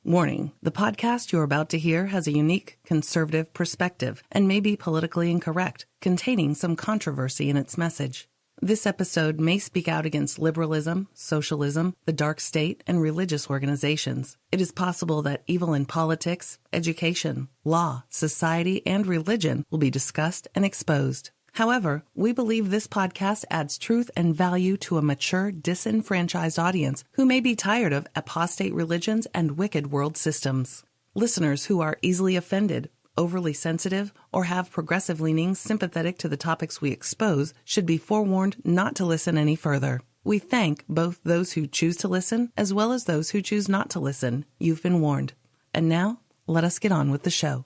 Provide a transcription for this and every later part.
Warning, the podcast you're about to hear has a unique conservative perspective and may be politically incorrect, containing some controversy in its message. This episode may speak out against liberalism, socialism, the dark state, and religious organizations. It is possible that evil in politics, education, law, society, and religion will be discussed and exposed. However, we believe this podcast adds truth and value to a mature, disenfranchised audience who may be tired of apostate religions and wicked world systems. Listeners who are easily offended, overly sensitive, or have progressive leanings sympathetic to the topics we expose should be forewarned not to listen any further. We thank both those who choose to listen as well as those who choose not to listen. You've been warned. And now, let us get on with the show.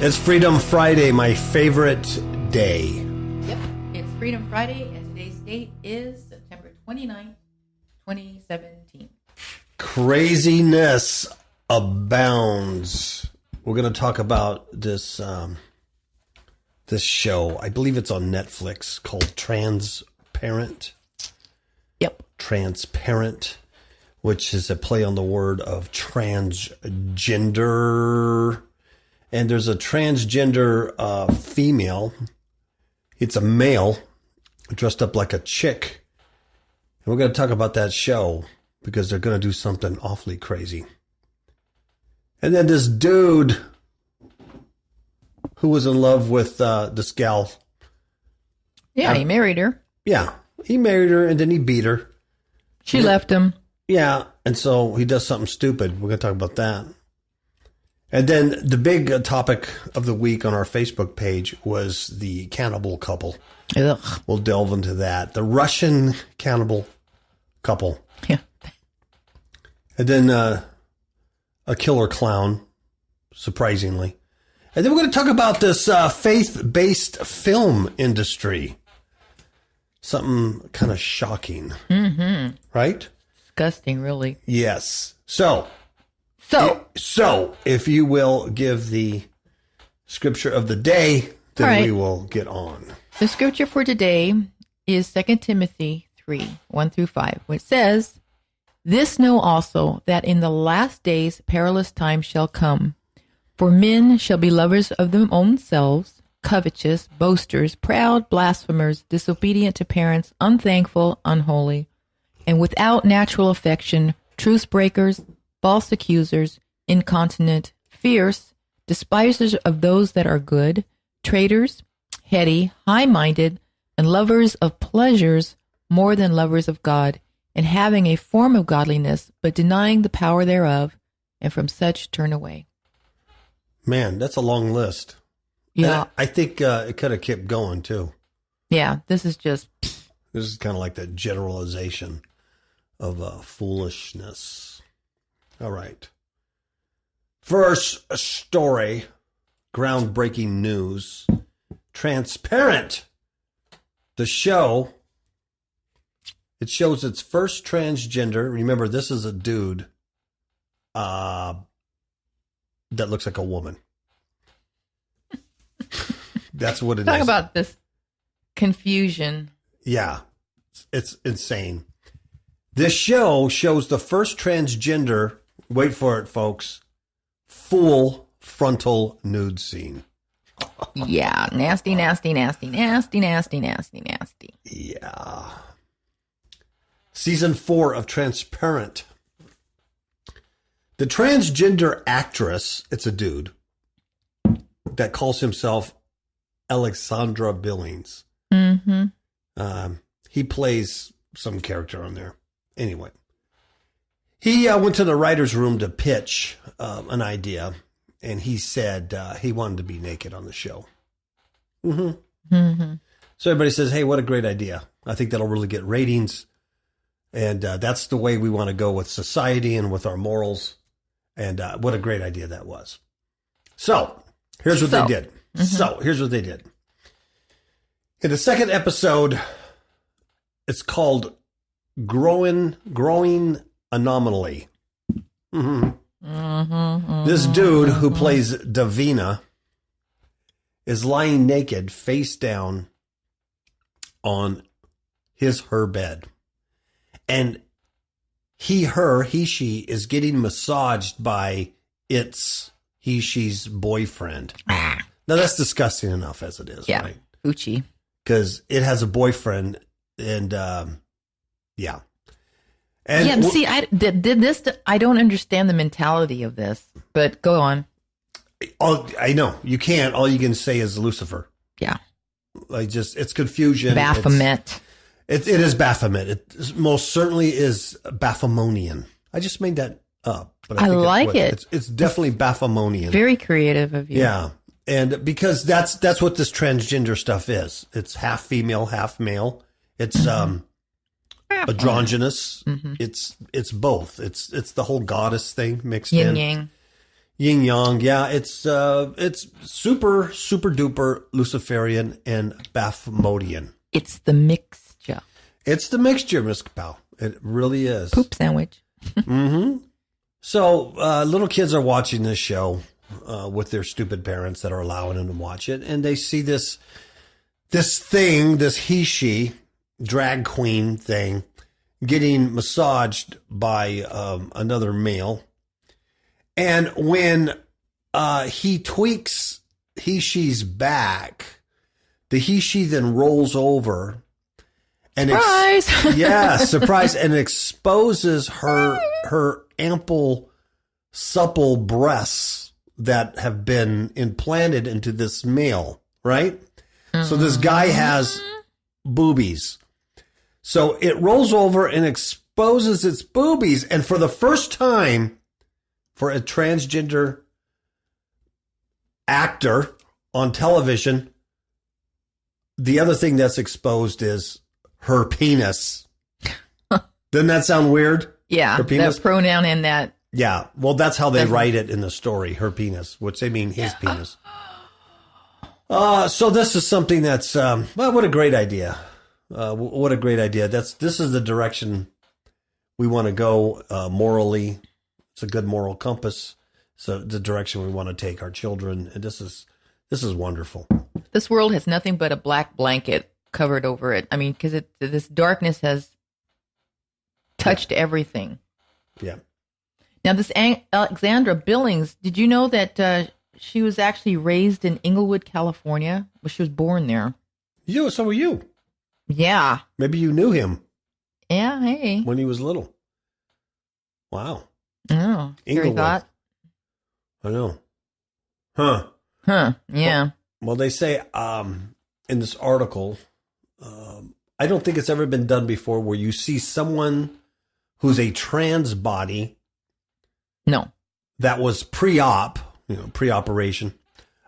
It's Freedom Friday, my favorite day. Yep, it's Freedom Friday, and today's date is September 29th, 2017. Craziness abounds. We're going to talk about this this show. I believe it's on Netflix called Transparent. Yep. Transparent, which is a play on the word of transgender. And there's a transgender female. It's a male dressed up like a chick. And we're going to talk about that show because they're going to do something awfully crazy. And then this dude who was in love with this gal. Yeah, he married her. Yeah, he married her and then he beat her. She left him. Yeah, and so he does something stupid. We're going to talk about that. And then the big topic of the week on our Facebook page was the cannibal couple. Ugh. We'll delve into that. The Russian cannibal couple. Yeah. And then a killer clown, surprisingly. And then we're going to talk about this faith-based film industry. Something kind of shocking. Mm-hmm. Right? Disgusting, really. Yes. So, if you will give the scripture of the day, then right. we will get on. The scripture for today is 2 Timothy 3, 1 through 5, which says, "This know also, that in the last days perilous times shall come. For men shall be lovers of their own selves, covetous, boasters, proud, blasphemers, disobedient to parents, unthankful, unholy, and without natural affection, truce breakers, false accusers, incontinent, fierce, despisers of those that are good, traitors, heady, high-minded, and lovers of pleasures more than lovers of God, and having a form of godliness, but denying the power thereof, and from such turn away." Man, that's a long list. Yeah. And I think it could have kept going, too. Yeah, this is just... This is kind of like the generalization of foolishness. All right. First story, groundbreaking news. Transparent. The show, it shows its first transgender. Remember, this is a dude that looks like a woman. That's what it is. Talk about this confusion. Yeah, it's insane. This show shows the first transgender, wait for it, folks, full frontal nude scene. Yeah, nasty, nasty, nasty, nasty, nasty, nasty, nasty. Yeah. Season 4 of Transparent. The transgender actress, it's a dude, that calls himself Alexandra Billings. Mm-hmm. He plays some character on there. Anyway, he went to the writer's room to pitch an idea, and he said he wanted to be naked on the show. Mm-hmm. Mm-hmm. So everybody says, hey, what a great idea. I think that'll really get ratings. And that's the way we want to go with society and with our morals. And what a great idea that was. So here's what they did. Mm-hmm. So here's what they did. In the second episode, it's called Growing Anomaly. Mm-hmm. Mm-hmm. This dude who plays Davina is lying naked, face down, on her bed. And he, she is getting massaged by she's boyfriend. Now that's disgusting enough as it is, right? Uchi. Because it has a boyfriend and, yeah. And yeah, see, I don't understand the mentality of this, but go on. I know you can't. All you can say is Lucifer. Yeah, it's confusion. Baphomet. It is Baphomet. It most certainly is Baphomonian. I just made that up, but I like it. It's definitely Baphomonian. Very creative of you. Yeah, and because that's what this transgender stuff is. It's half female, half male. It's androgynous. Mm-hmm. It's both. It's the whole goddess thing mixed in. Yin yang. Yeah, it's super duper Luciferian and Baphomodian. It's the mixture. It's the mixture, Miss Kapow. It really is. Poop sandwich. Mm-hmm. So little kids are watching this show with their stupid parents that are allowing them to watch it, and they see this he-she drag queen thing getting massaged by another male. And when he tweaks he-she's back, the he-she then rolls over and surprise! Surprise, and exposes her ample, supple breasts that have been implanted into this male, right? Mm-hmm. So this guy has boobies. So it rolls over and exposes its boobies, and for the first time, for a transgender actor on television, the other thing that's exposed is her penis. Doesn't that sound weird? Yeah, her penis? The pronoun in that. Yeah, well, that's how they write it in the story, her penis, which they mean his penis. So this is something that's, well, what a great idea. What a great idea. This is the direction we want to go morally. It's a good moral compass. So the direction we want to take our children. And this is wonderful. This world has nothing but a black blanket covered over it. I mean, because this darkness has touched everything. Yeah. Now, this Alexandra Billings, did you know that she was actually raised in Inglewood, California? Well, she was born there. So were you. Yeah. Maybe you knew him. Yeah, hey. When he was little. Wow. Oh, Inglewood. Thought. I know. Huh. Yeah. Well, they say in this article, I don't think it's ever been done before where you see someone who's a trans body. No. That was pre-operation,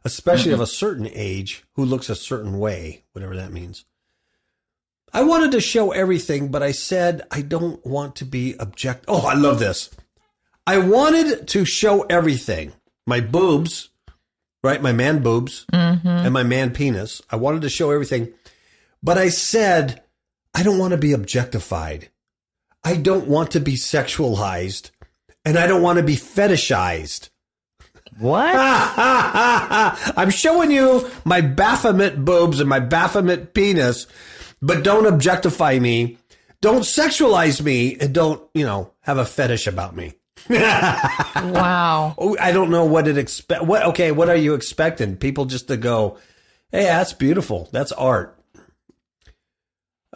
especially of a certain age, who looks a certain way, whatever that means. I wanted to show everything, but I said I don't want to be object. Oh, I love this. I wanted to show everything. My boobs, right? My man boobs and my man penis. I wanted to show everything. But I said, I don't want to be objectified. I don't want to be sexualized. And I don't want to be fetishized. What? I'm showing you my Baphomet boobs and my Baphomet penis, but don't objectify me. Don't sexualize me and don't, have a fetish about me. Wow. I don't know what what are you expecting? People just to go, hey, that's beautiful. That's art.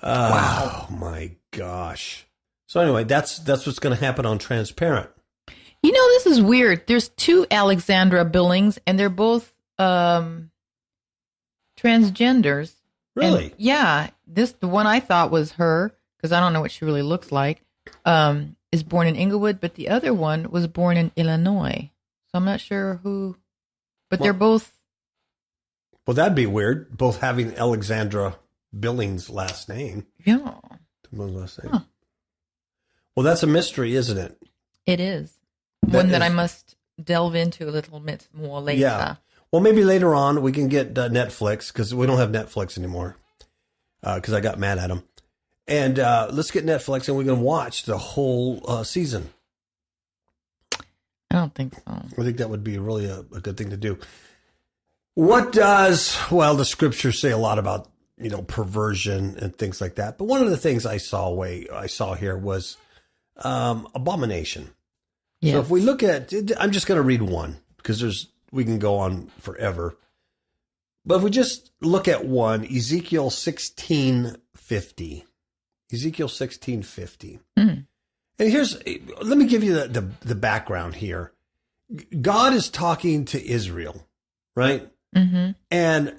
Wow. Oh my gosh. So anyway, that's what's going to happen on Transparent. This is weird. There's two Alexandra Billings, and they're both transgenders. Really? And the one I thought was her, because I don't know what she really looks like, is born in Inglewood, but the other one was born in Illinois. So I'm not sure who, but they're both. Well, that'd be weird, both having Alexandra Billings' last name. Yeah. Last name. Huh. Well, that's a mystery, isn't it? It is. One that I must delve into a little bit more later. Yeah. Well, maybe later on we can get Netflix, because we don't have Netflix anymore, because I got mad at them. And let's get Netflix, and we're going to watch the whole season. I don't think so. I think that would be really a good thing to do. What does, the scriptures say a lot about perversion and things like that. But one of the things I saw here was abomination. Yes. So if we look at, I'm just going to read one because we can go on forever. But if we just look at one, Ezekiel 16:50. Ezekiel 16:50. Mm. And let me give you the background here. God is talking to Israel, right? Mm-hmm. And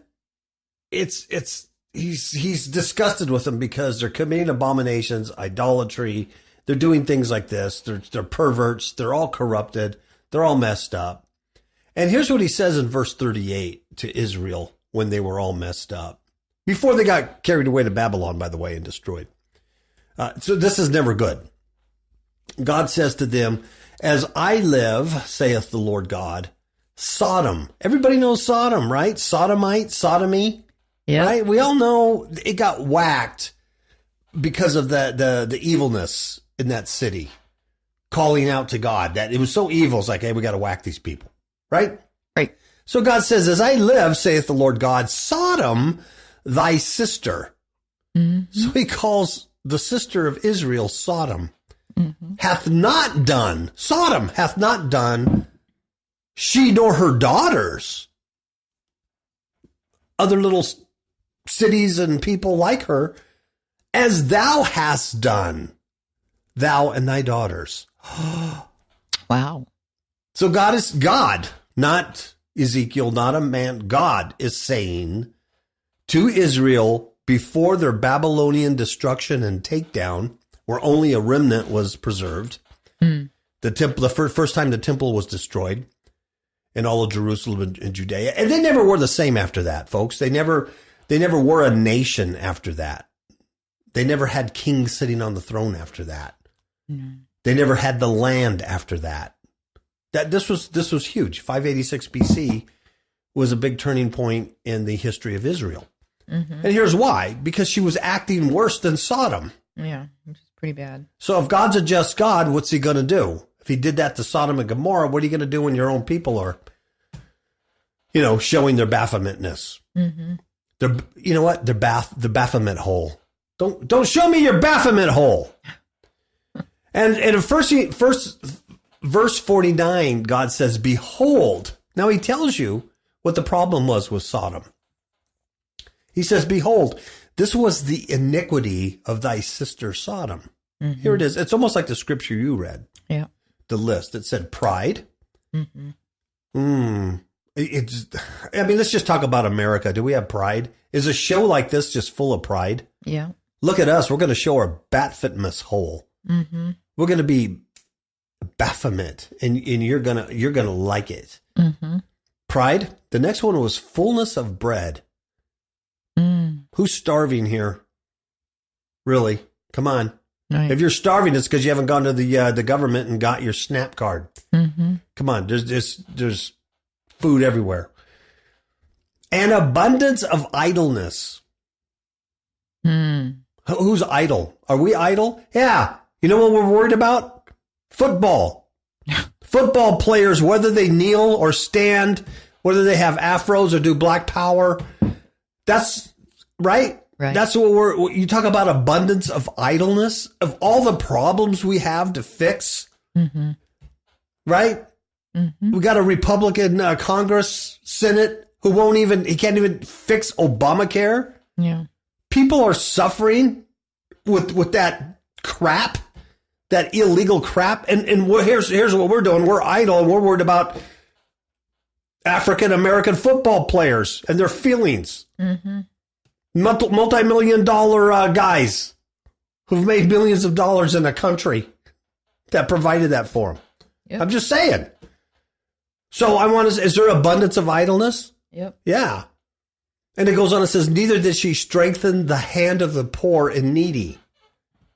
he's disgusted with them because they're committing abominations, idolatry. They're doing things like this. They're perverts. They're all corrupted. They're all messed up. And here's what he says in verse 38 to Israel when they were all messed up. Before they got carried away to Babylon, by the way, and destroyed. So this is never good. God says to them, as I live, saith the Lord God, Sodom. Everybody knows Sodom, right? Sodomite, sodomy. Yeah. Right? We all know it got whacked because of the evilness in that city, calling out to God that it was so evil. It's like, hey, we got to whack these people. Right? Right. So God says, as I live, saith the Lord God, Sodom, thy sister. Mm-hmm. So he calls the sister of Israel Sodom. Mm-hmm. Sodom hath not done, she nor her daughters, other little cities and people like her, as thou hast done, thou and thy daughters. Wow. So God is God, not Ezekiel, not a man. God is saying to Israel before their Babylonian destruction and takedown, where only a remnant was preserved. The temple, the first time the temple was destroyed in all of Jerusalem and Judea. And they never were the same after that, folks. They never were a nation after that. They never had kings sitting on the throne after that. They never had the land after that. This was huge. 586 BC was a big turning point in the history of Israel. Mm-hmm. And here's why. Because she was acting worse than Sodom. Yeah, which is pretty bad. So if God's a just God, what's he going to do? If he did that to Sodom and Gomorrah, what are you going to do when your own people are, showing their Baphometness? Mm-hmm. They're the Baphomet hole. Don't show me your Baphomet hole. And in first verse 49, God says, behold. Now he tells you what the problem was with Sodom. He says, behold, this was the iniquity of thy sister Sodom. Mm-hmm. Here it is. It's almost like the scripture you read. Yeah. The list. It said pride. Mm-hmm. Let's just talk about America. Do we have pride? Is a show like this just full of pride? Yeah. Look at us. We're going to show our Baphomet hole. Mm-hmm. We're going to be Baphomet, and you're gonna like it. Mm-hmm. Pride. The next one was fullness of bread. Who's starving here? Really? Come on. Right. If you're starving, it's because you haven't gone to the government and got your SNAP card. Mm-hmm. Come on. There's food everywhere. An abundance of idleness. Who's idle? Are we idle? Yeah. You know what we're worried about? Football. Football players, whether they kneel or stand, whether they have afros or do black power. That's right. Right. That's what you talk about, abundance of idleness, of all the problems we have to fix. Mm-hmm. Right? Mm-hmm. We got a Republican Congress, Senate who can't even fix Obamacare. Yeah. People are suffering with that crap, that illegal crap. And here's what we're doing. We're idle and we're worried about African-American football players and their feelings. Mm-hmm. Multi-million-dollar guys who've made millions of dollars in a country that provided that for them. Yep. I'm just saying. So is there abundance of idleness? Yep. Yeah. And it goes on and says, neither did she strengthen the hand of the poor and needy.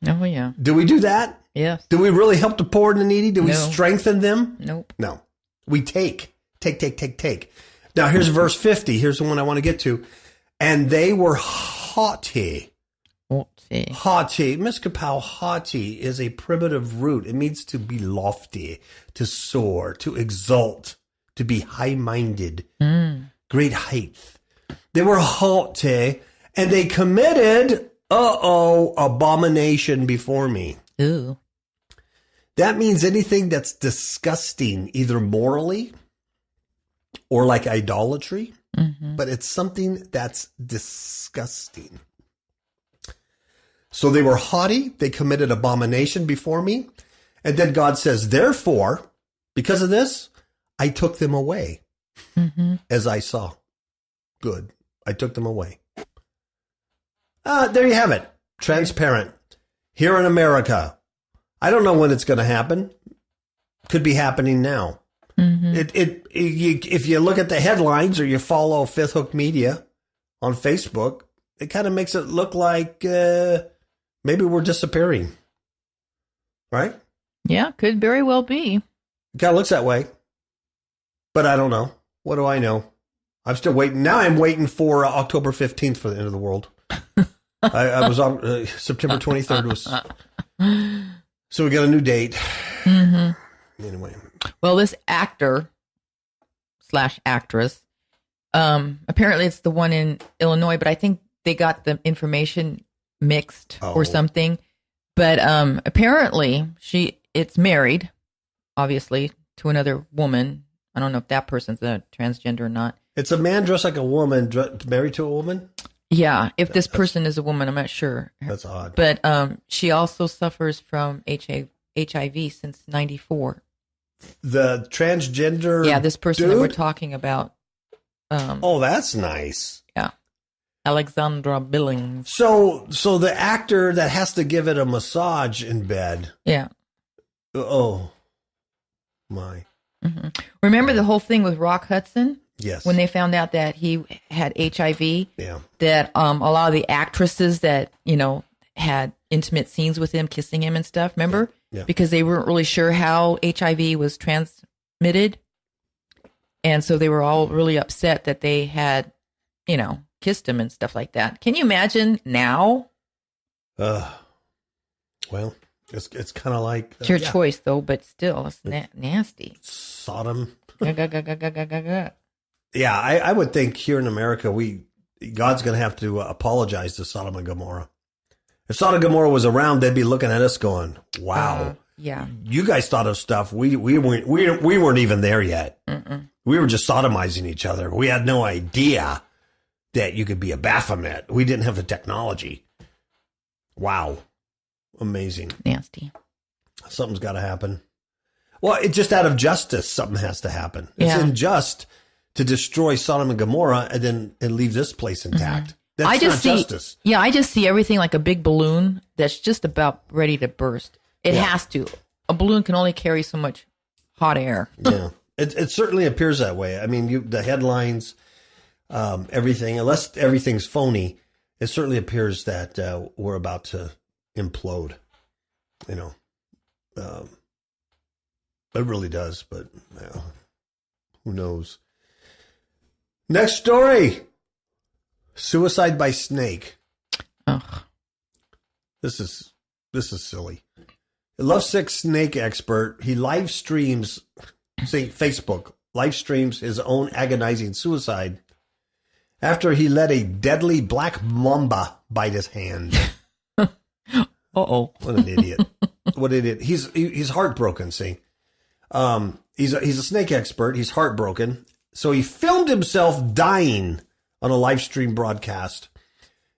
Oh, yeah. Do we do that? Yes. Do we really help the poor and the needy? Do we strengthen them? Nope. No. We take. Now, here's verse 50. Here's the one I want to get to. And they were haughty. Haughty. Miss Kapow, haughty is a primitive root. It means to be lofty, to soar, to exalt, to be high-minded, great height. They were haughty And they committed, abomination before me. Ooh. That means anything that's disgusting, either morally or like idolatry, but it's something that's disgusting. So they were haughty. They committed abomination before me. And then God says, therefore, because of this, I took them away as I saw. Good. I took them away. There you have it. Transparent. Here in America. I don't know when it's going to happen. Could be happening now. If you look at the headlines or you follow Fifth Hook Media on Facebook, it kind of makes it look like maybe we're disappearing. Right? Yeah, could very well be. It kind of looks that way. But I don't know. What do I know? I'm still waiting. Now I'm waiting for October 15th for the end of the world. I was on September 23rd was. So we got a new date. Anyway. Well, this actor / actress, apparently it's the one in Illinois, but I think they got the information mixed or something. But apparently it's married, obviously, to another woman. I don't know if that person's a transgender or not. It's a man dressed like a woman, married to a woman? Yeah, if this person is a woman, I'm not sure. That's odd. But she also suffers from HIV since 94. The transgender this person dude? that we're talking about. That's nice. Yeah. Alexandra Billings. So the actor that has to give it a massage in bed. Yeah. Oh, my. Remember the whole thing with Rock Hudson? Yes. When they found out that he had HIV, yeah. That a lot of the actresses that, had intimate scenes with him, kissing him and stuff, remember? Yeah. Because they weren't really sure how HIV was transmitted. And so they were all really upset that they had, kissed him and stuff like that. Can you imagine now? Well, it's kind of like... it's your choice, though, but still, it's nasty. Sodom. Yeah, I would think here in America, God's going to have to apologize to Sodom and Gomorrah. If Sodom and Gomorrah was around, they'd be looking at us going, wow. Yeah. You guys thought of stuff. We weren't even there yet. We were just sodomizing each other. We had no idea that you could be a Baphomet. We didn't have the technology. Wow. Amazing. Nasty. Something's got to happen. Well, it's just out of justice, something has to happen. It's unjust to destroy Sodom and Gomorrah and leave this place intact. That's not justice. Yeah, I just see everything like a big balloon that's just about ready to burst. It has to. A balloon can only carry so much hot air. Yeah, it certainly appears that way. I mean, the headlines, everything, unless everything's phony, it certainly appears that we're about to implode. It really does, but who knows? Next story. Suicide by snake. Ugh. This is silly. A lovesick snake expert, he live streams, Facebook, live streams his own agonizing suicide after he let a deadly black mamba bite his hand. Uh-oh. What an idiot. What an idiot. He's heartbroken, see. He's a snake expert. He's heartbroken. So he filmed himself dying on a live stream broadcast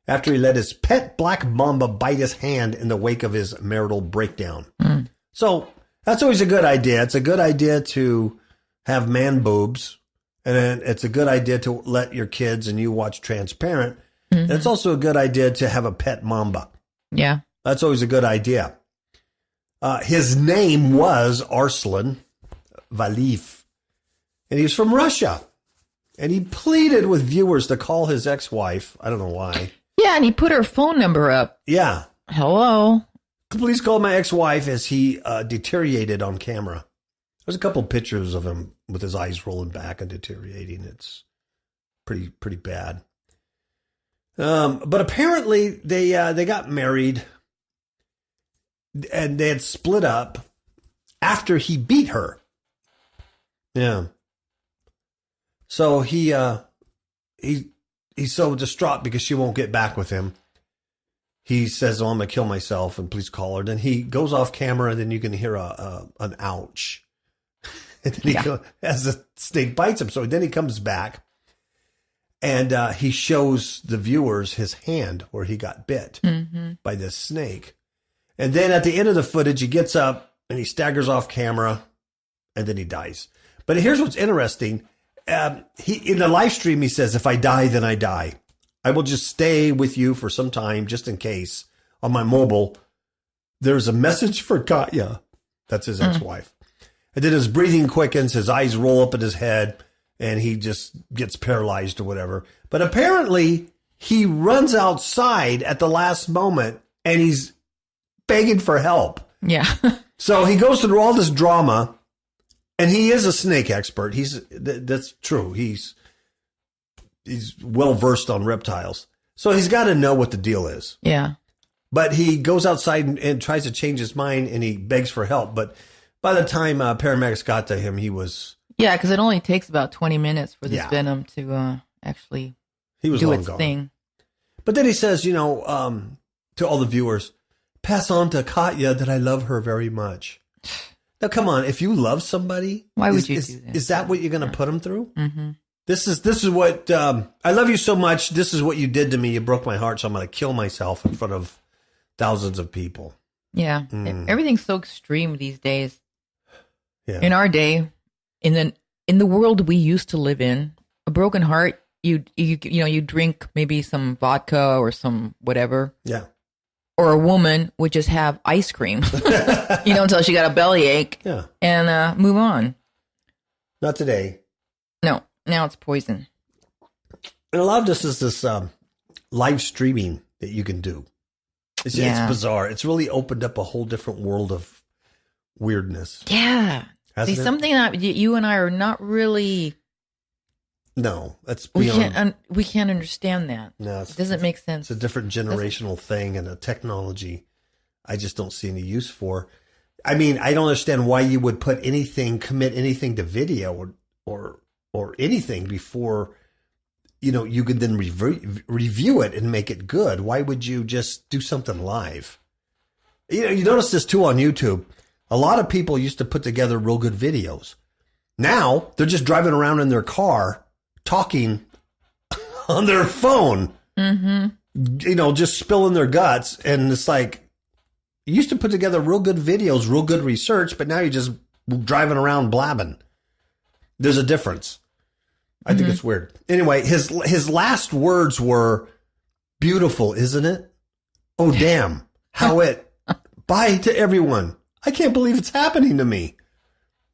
after he let his pet black mamba bite his hand in the wake of his marital breakdown. So that's always a good idea. It's a good idea to have man boobs, and it's a good idea to let your kids and you watch Transparent. And it's also a good idea to have a pet mamba. Yeah. That's always a good idea. His name was Arslan Valif, and he's from Russia. And he pleaded with viewers to call his ex-wife. I don't know why. Yeah, and he put her phone number up. Yeah. Hello. Please call my ex-wife as he deteriorated on camera. There's a couple pictures of him with his eyes rolling back and deteriorating. It's pretty bad. But apparently they got married and they had split up after he beat her. Yeah. So he so distraught because she won't get back with him. He says, "Oh, I'm gonna kill myself, and please call her." Then he goes off camera, and then you can hear an ouch. And then as the snake bites him. So then he comes back, and he shows the viewers his hand where he got bit by this snake. And then at the end of the footage, he gets up and he staggers off camera, and then he dies. But here's what's interesting. He in the live stream, he says, "If I die, then I die. I will just stay with you for some time, just in case." On my mobile, there's a message for Katya. That's his ex-wife. And then his breathing quickens, his eyes roll up in his head, and he just gets paralyzed or whatever. But apparently, he runs outside at the last moment, and he's begging for help. Yeah. So he goes through all this drama, and he is a snake expert. That's true. He's well versed on reptiles. So he's got to know what the deal is. Yeah. But he goes outside and tries to change his mind, and he begs for help. But by the time paramedics got to him, he was... Yeah, because it only takes about 20 minutes for this venom to actually do its thing. But then he says, to all the viewers, "Pass on to Katya that I love her very much." Now, come on. If you love somebody... Why would you do that? Is that what you're going to put them through? Mm-hmm. This is what... I love you so much. This is what you did to me. You broke my heart, so I'm going to kill myself in front of thousands of people. Yeah. Everything's so extreme these days. Yeah. In our day, in the world we used to live in, a broken heart, you drink maybe some vodka or some whatever. Yeah. Or a woman would just have ice cream, until she got a bellyache. Yeah. And move on. Not today. No, now it's poison. And a lot of this is this live streaming that you can do. It's bizarre. It's really opened up a whole different world of weirdness. Yeah. Hasn't See, it? something that you and I are not really... No, that's beyond... We can't understand that. No, it doesn't make sense. It's a different generational thing and a technology I just don't see any use for. I mean, I don't understand why you would commit anything to video or anything before, you could then review it and make it good. Why would you just do something live? You notice this too on YouTube. A lot of people used to put together real good videos. Now they're just driving around in their car talking on their phone, just spilling their guts. And it's like, you used to put together real good videos, real good research, but now you're just driving around blabbing. There's a difference. I think it's weird. Anyway, his last words were, "Beautiful, isn't it? Oh, damn. How it. Bye to everyone. I can't believe it's happening to me."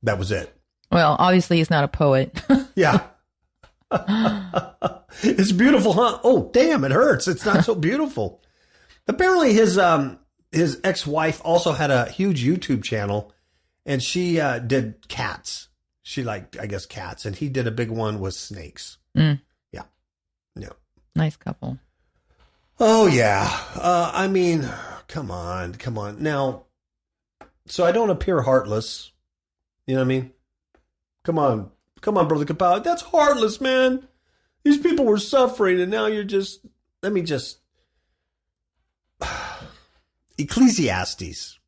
That was it. Well, obviously he's not a poet. Yeah. It's beautiful, huh? Oh, damn, it hurts. It's not so beautiful. Apparently his ex-wife also had a huge YouTube channel, and she did cats. She liked, I guess, cats, and he did a big one with snakes. Yeah. Nice couple. Oh, yeah. I mean, come on. Now, so I don't appear heartless. You know what I mean? Come on, Brother Kapow. That's heartless, man. These people were suffering, and now you're just... Let me just... Ecclesiastes.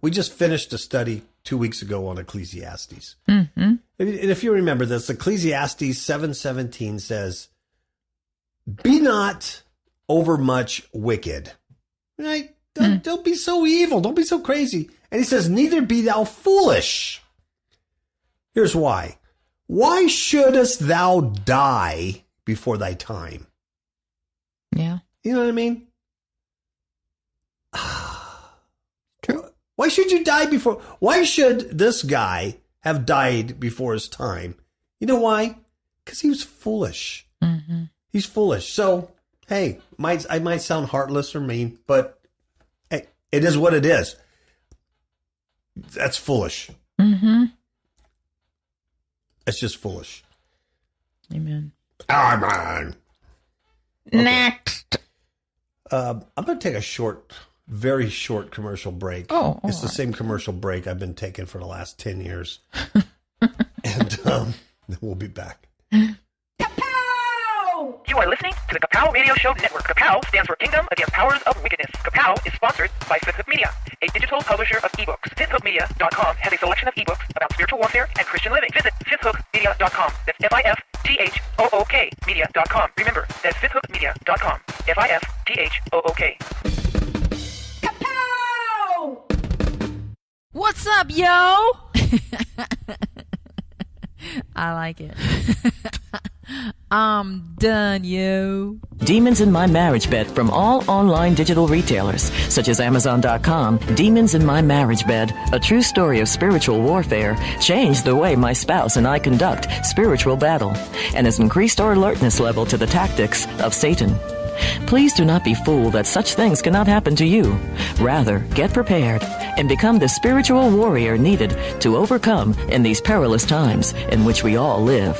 We just finished a study 2 weeks ago on Ecclesiastes. Mm-hmm. And if you remember this, Ecclesiastes 7:17 says, "Be not overmuch wicked." Right? Don't be so evil. Don't be so crazy. And he says, "Neither be thou foolish." Here's why. "Why shouldest thou die before thy time?" Yeah. You know what I mean? True. Why should you die before? Why should this guy have died before his time? You know why? Because he was foolish. Mm-hmm. He's foolish. So, hey, I might sound heartless or mean, but hey, it is what it is. That's foolish. Mm-hmm. It's just foolish. Amen. Amen. Okay. Next. I'm going to take a very short commercial break. Oh, it's the same commercial break I've been taking for the last 10 years. And then we'll be back. Kapow! You are listening to the Kapow Radio Show Network. Kapow stands for Kingdom Against Powers of Wickedness. Kapow is sponsored by Fifth Hook Media, a digital publisher of ebooks. FifthHookMedia.com has a selection of ebooks about spiritual warfare and Christian living. Visit FifthHookMedia.com. That's FIFTHOOK Media.com. Remember, that's FifthHookMedia.com. FIFTHOOK. Kapow! What's up, yo? I like it. I'm done, yo. Demons in My Marriage Bed from all online digital retailers, such as Amazon.com. Demons in My Marriage Bed, a true story of spiritual warfare, changed the way my spouse and I conduct spiritual battle, and has increased our alertness level to the tactics of Satan. Please do not be fooled that such things cannot happen to you. Rather, get prepared and become the spiritual warrior needed to overcome in these perilous times in which we all live.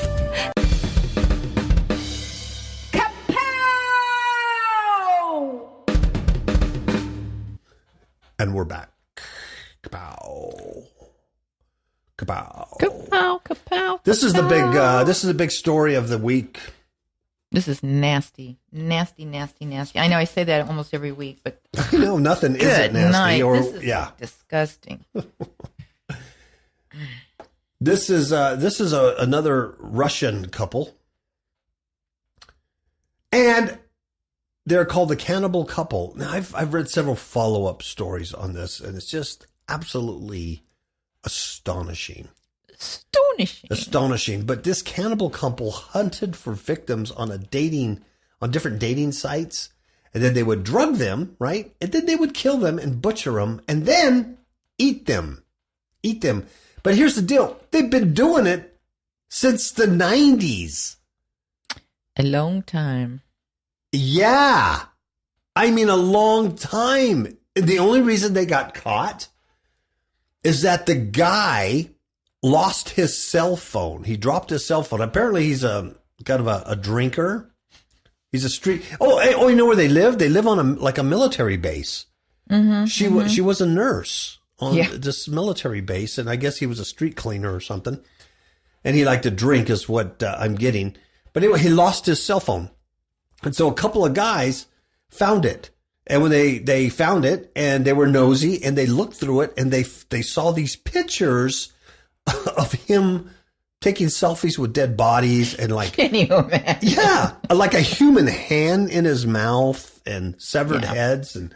And we're back. Kapow. Kapow. Kapow, kapow. This is the big story of the week. This is nasty. Nasty, nasty, nasty. I know I say that almost every week, but No, nothing isn't nasty. night. Or This is yeah. disgusting. This is another Russian couple. And they're called the Cannibal Couple. Now, I've read several follow-up stories on this, and it's just absolutely astonishing. Astonishing. But this cannibal couple hunted for victims on different dating sites, and then they would drug them, right? And then they would kill them and butcher them, and then eat them. But here's the deal: they've been doing it since the 90s. A long time. Yeah. I mean, a long time. And the only reason they got caught is that the guy lost his cell phone. He dropped his cell phone. Apparently, he's kind of a drinker. He's a street. Oh, you know where they live? They live on a military base. Mm-hmm, She was a nurse on this military base, and I guess he was a street cleaner or something. And he liked to drink, is what I'm getting. But anyway, he lost his cell phone. And so a couple of guys found it. And when they found it, and they were nosy, and they looked through it, and they saw these pictures of him taking selfies with dead bodies, and like, Can you imagine? yeah, like a human hand in his mouth and severed heads. And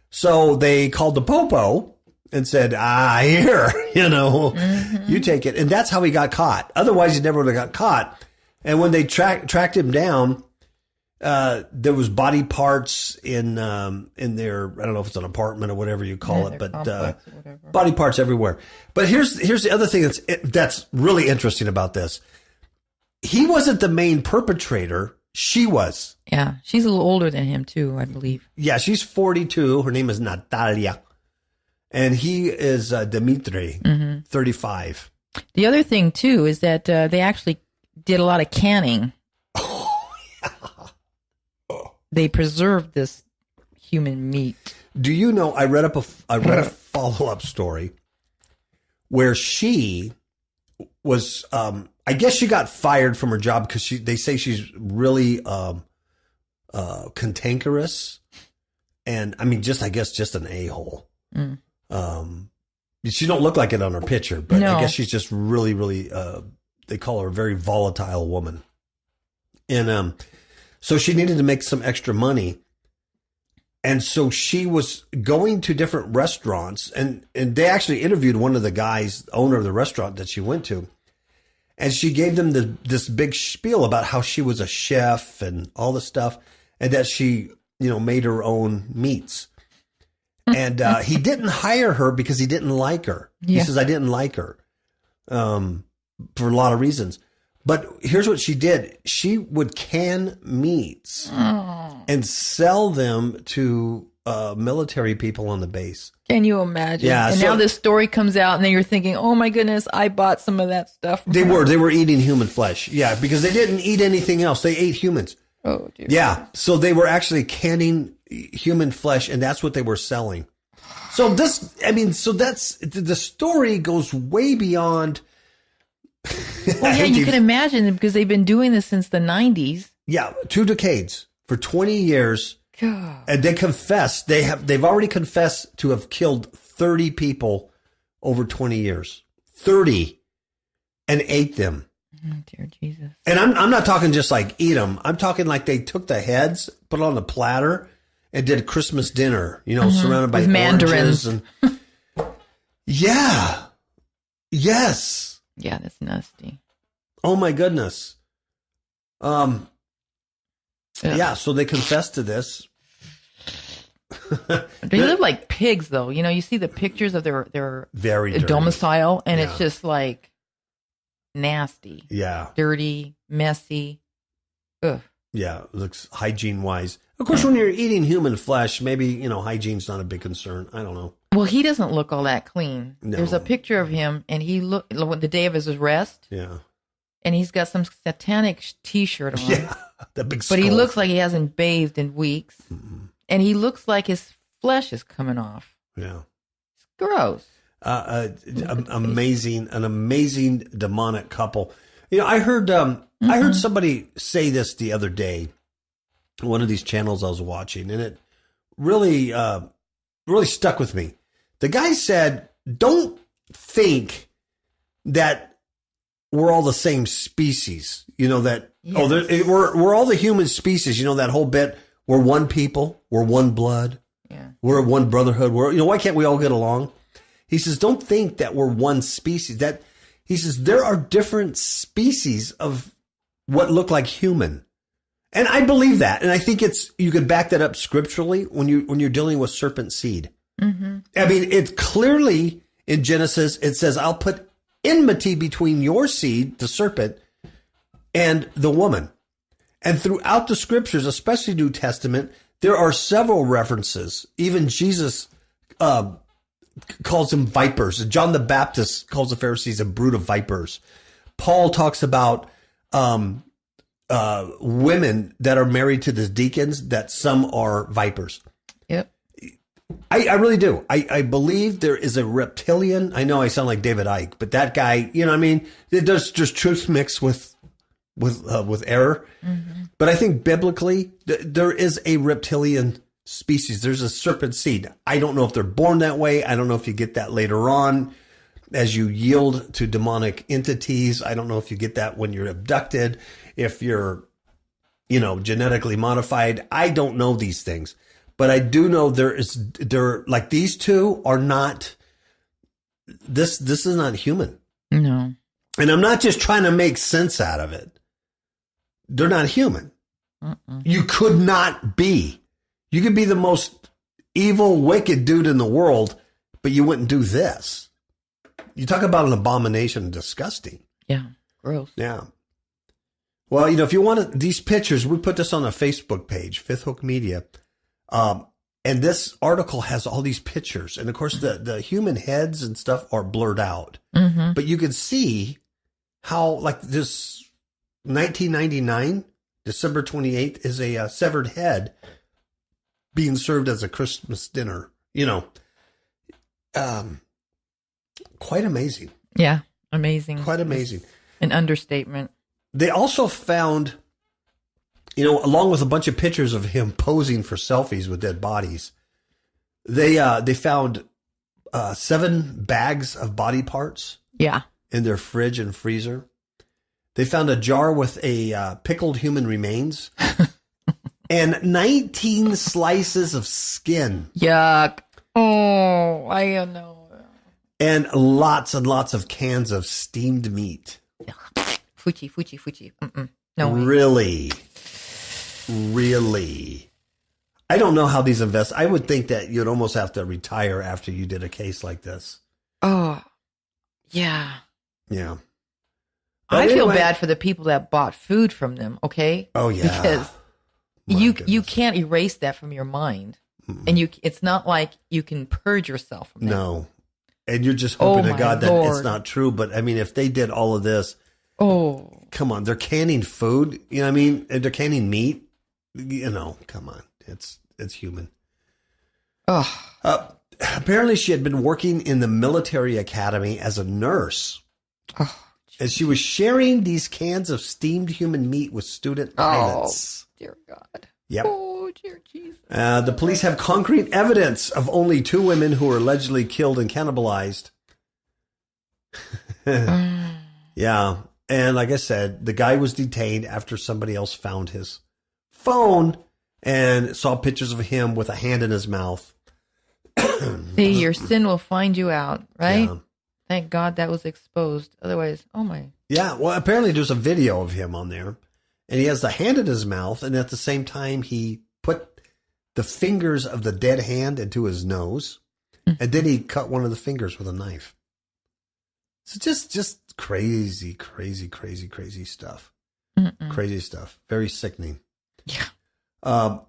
so they called the popo and said, here, you take it. And that's how he got caught. Otherwise, he never would have got caught. And when they tracked him down, there was body parts in their, I don't know if it's an apartment or whatever you call it, but body parts everywhere. But here's the other thing that's really interesting about this. He wasn't the main perpetrator. She was. Yeah, she's a little older than him too, I believe. Yeah, she's 42. Her name is Natalia. And he is Dmitry, 35. The other thing too is that they actually did a lot of canning. They preserved this human meat. Do you know? I read a follow-up story where she was. I guess she got fired from her job because they say she's really cantankerous, and I mean, just an a-hole. She don't look like it on her picture, but I guess she's just really, really. They call her a very volatile woman, and so she needed to make some extra money. And so she was going to different restaurants, and they actually interviewed one of the guys, the owner of the restaurant that she went to. And she gave them this big spiel about how she was a chef and all this stuff, and that she, made her own meats. And he didn't hire her because he didn't like her. Yeah. He says, I didn't like her for a lot of reasons. But here's what she did. She would can meats and sell them to military people on the base. Can you imagine? Yeah. And now this story comes out, and then you're thinking, oh my goodness, I bought some of that stuff. They were eating human flesh. Yeah, because they didn't eat anything else. They ate humans. Oh, dear. Yeah. So they were actually canning human flesh, and that's what they were selling. So that's the story goes way beyond. Well, yeah, you can imagine, because they've been doing this since the 90s. Yeah, 2 decades. For 20 years. God. And they confess, they've already confessed to have killed 30 people over 20 years. 30. And ate them. Oh, dear Jesus. And I'm not talking just like eat them. I'm talking like they took the heads, put it on a platter, and did Christmas dinner, surrounded by with mandarins. And yeah. Yes. Yeah, that's nasty. Oh my goodness. Ugh. Yeah, so they confessed to this. They live like pigs, though. You see the pictures of their very dirty. domicile, and Yeah. it's just like nasty. Yeah. Dirty, messy. Ugh. Yeah, it looks hygiene-wise. Of course, when you're eating human flesh, maybe, hygiene's not a big concern. I don't know. Well, he doesn't look all that clean. No. There's a picture of him, and he looked the day of his arrest, Yeah. and he's got some satanic T-shirt on. Yeah, the big But he skull. looks like he hasn't bathed in weeks, and he looks like his flesh is coming off. Yeah. It's gross. An amazing demonic couple. I heard somebody say this the other day, one of these channels I was watching, and it really, really stuck with me. The guy said, "Don't think that we're all the same species. That Yes. we're all the human species. That whole bit. We're one people. We're one blood. Yeah. We're one brotherhood. Why can't we all get along?" He says, "Don't think that we're one species. He says there are different species of what look like human." And I believe that. And I think you could back that up scripturally when you're dealing with serpent seed. Mm-hmm. I mean, it's clearly in Genesis, it says, "I'll put enmity between your seed, the serpent, and the woman." And throughout the scriptures, especially New Testament, there are several references. Even Jesus calls them vipers. John the Baptist calls the Pharisees a brood of vipers. Paul talks about women that are married to the deacons, that some are vipers. Yep. I really do. I believe there is a reptilian. I know I sound like David Icke, but that guy, what I mean? There's truth mixed with error. Mm-hmm. But I think biblically, there is a reptilian species. There's a serpent seed. I don't know if they're born that way. I don't know if you get that later on as you yield to demonic entities. I don't know if you get that when you're abducted, if you're, genetically modified. I don't know these things, but I do know there like these two are not, this is not human. No. And I'm not just trying to make sense out of it. They're not human. You could not be. You could be the most evil, wicked dude in the world, but you wouldn't do this. You talk about an abomination, disgusting. Yeah. Gross. Yeah. Well, if you want these pictures, we put this on a Facebook page, Fifth Hook Media. And this article has all these pictures. And of course, the human heads and stuff are blurred out. Mm-hmm. But you can see how, like, this 1999, December 28th, is a severed head being served as a Christmas dinner. Quite amazing. Yeah. Amazing. Quite amazing. An understatement. They also found, along with a bunch of pictures of him posing for selfies with dead bodies, they found 7 bags of body parts. Yeah. In their fridge and freezer. They found a jar with a pickled human remains and 19 slices of skin. Yuck. Oh, I don't know. And lots of cans of steamed meat. Fuchi. Mm-mm. No way. Really. I don't know how these I would think that you'd almost have to retire after you did a case like this. Oh, yeah. Yeah. I feel bad for the people that bought food from them, okay? Oh, yeah. Because you can't erase that from your mind. Mm-mm. And it's not like you can purge yourself from that. No. And you're just hoping to God that Lord. it's not true. But I mean, if they did all of this, come on, they're canning food. You know what I mean? And they're canning meat. Come on. It's human. Apparently she had been working in the military academy as a nurse. Oh, And she was sharing these cans of steamed human meat with student pilots. Dear God. Yep. Oh, dear Jesus. The police have concrete evidence of only 2 women who were allegedly killed and cannibalized. Yeah. And like I said, the guy was detained after somebody else found his phone and saw pictures of him with a hand in his mouth. See, your sin will find you out, right? Yeah. Thank God that was exposed. Otherwise, oh my. Yeah, well, apparently there's a video of him on there, and he has the hand in his mouth, and at the same time he put the fingers of the dead hand into his nose, and then he cut one of the fingers with a knife. So just crazy, crazy, crazy, crazy stuff. Crazy stuff. Very sickening. Yeah. Like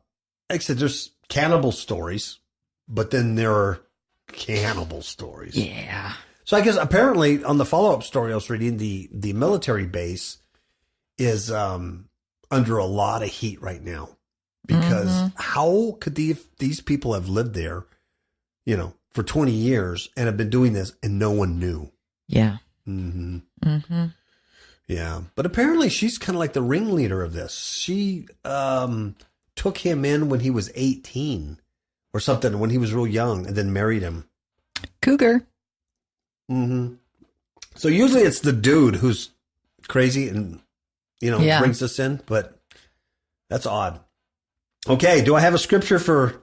I said, there's cannibal stories, but then there are cannibal stories. Yeah. So I guess apparently on the follow-up story I was reading, the military base is under a lot of heat right now because how could these people have lived there, for 20 years and have been doing this and no one knew? Yeah. Yeah. But apparently she's kind of like the ringleader of this. She took him in when he was 18 or something, when he was real young, and then married him. Cougar. So usually it's the dude who's crazy and, brings us in, but that's odd. Okay. Do I have a scripture for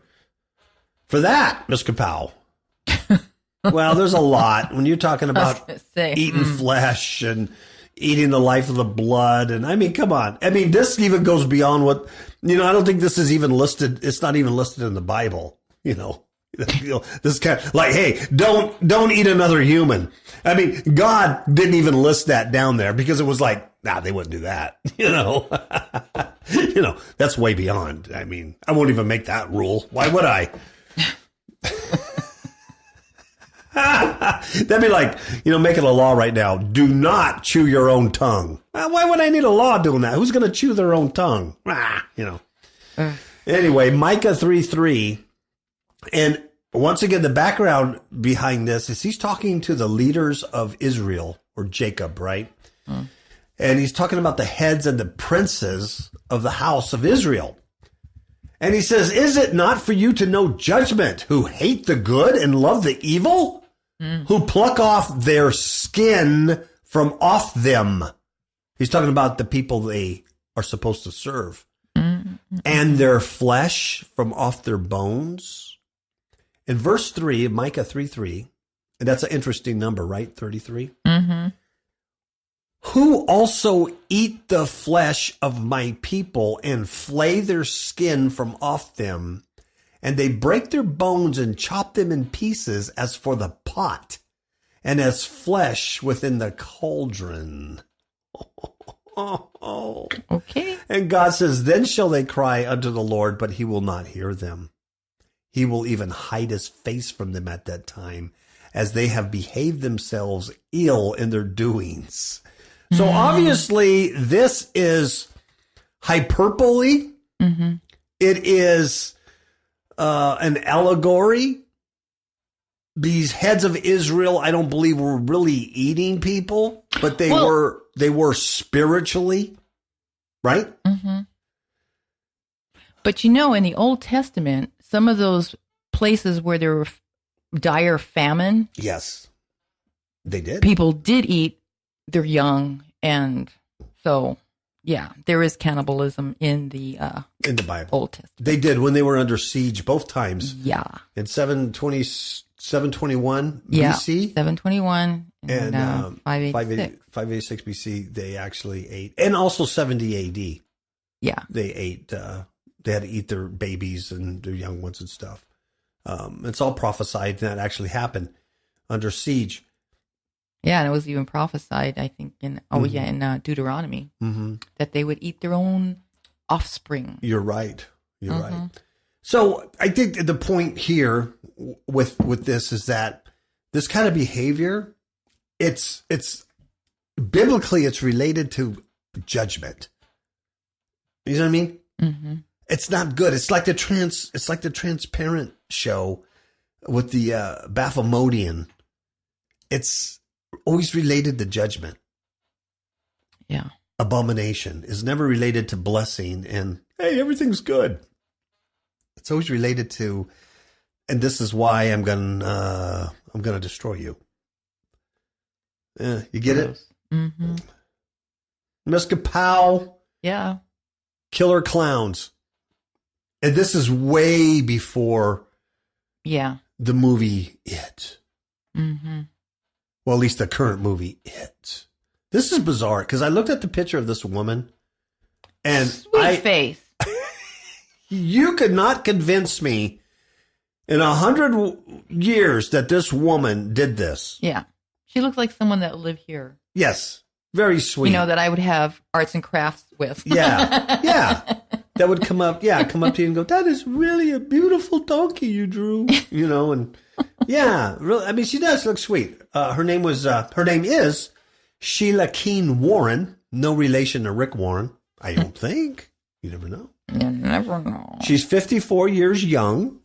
that, Miss Kapow? Well, there's a lot when you're talking about eating flesh and eating the life of the blood. And I mean, come on. I mean, this even goes beyond what, I don't think this is even listed. It's not even listed in the Bible, This is kind of like, hey, don't eat another human. I mean, God didn't even list that down there because it was like, they wouldn't do that. That's way beyond. I mean, I won't even make that rule. Why would I? That'd be like, making a law right now. Do not chew your own tongue. Why would I need a law doing that? Who's going to chew their own tongue? Anyway, Micah 3:3. And once again, the background behind this is he's talking to the leaders of Israel, or Jacob, right? And he's talking about the heads and the princes of the house of Israel. And he says, is it not for you to know judgment, who hate the good and love the evil, who pluck off their skin from off them? He's talking about the people they are supposed to serve. And their flesh from off their bones. In verse 3 of Micah 3:3, and that's an interesting number, right? 33. Who also eat the flesh of my people and flay their skin from off them, and they break their bones and chop them in pieces as for the pot, and as flesh within the cauldron. Okay. And God says, then shall they cry unto the Lord, but he will not hear them. He will even hide his face from them at that time, as they have behaved themselves ill in their doings. So obviously this is hyperbole. It is an allegory. These heads of Israel, I don't believe were really eating people, but they were spiritually, right? But in the Old Testament, some of those places where there were dire famine, yes, they did. People did eat their young, and so there is cannibalism in the Bible. Old Testament. They did when they were under siege both times. Yeah, in 721 BC, 721 and 586 BC. They actually ate, and also 70 AD. Yeah, they ate. They had to eat their babies and their young ones and stuff. It's all prophesied, and that actually happened under siege. Yeah, and it was even prophesied, I think, in Deuteronomy, that they would eat their own offspring. You're right. You're right. So I think the point here with this is that this kind of behavior, it's biblically, it's related to judgment. You know what I mean? It's not good. It's like the Transparent show with the Baphometian. It's always related to judgment. Yeah. abomination. Is never related to blessing and, hey, everything's good. It's always related to, and this is why I'm gonna destroy you. You get it? Mm-hmm. Miss Kapow, Yeah. killer clowns. And this is way before Yeah. the movie It. Mm-hmm. Well, at least the current movie It. This is bizarre because I looked at the picture of this woman and Sweet face. you could not convince me in 100 years that this woman did this. Yeah. She looks like someone that lived here. Yes. Very sweet. You know, that I would have arts and crafts with. Yeah. Yeah. That would come up to you and go, that is really a beautiful donkey you drew. You know, and yeah, really, I mean, she does look sweet. Her name is Sheila Keene Warren. No relation to Rick Warren, I don't think. You never know. You never know. She's 54 years young,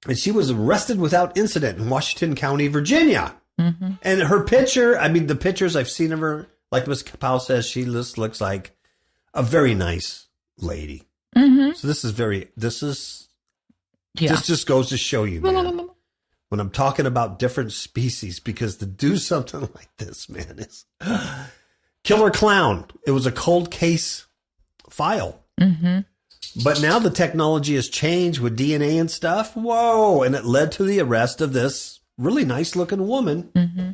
and she was arrested without incident in Washington County, Virginia. Mm-hmm. And her picture, I mean, the pictures I've seen of her, like Miss Kapow says, she just looks like a very nice lady. Mm-hmm. So this just goes to show you, man, when I'm talking about different species, because to do something like this, man, is killer clown. It was a cold case file. Mm-hmm. But now the technology has changed with DNA and stuff. Whoa. And it led to the arrest of this really nice looking woman, Mm-hmm.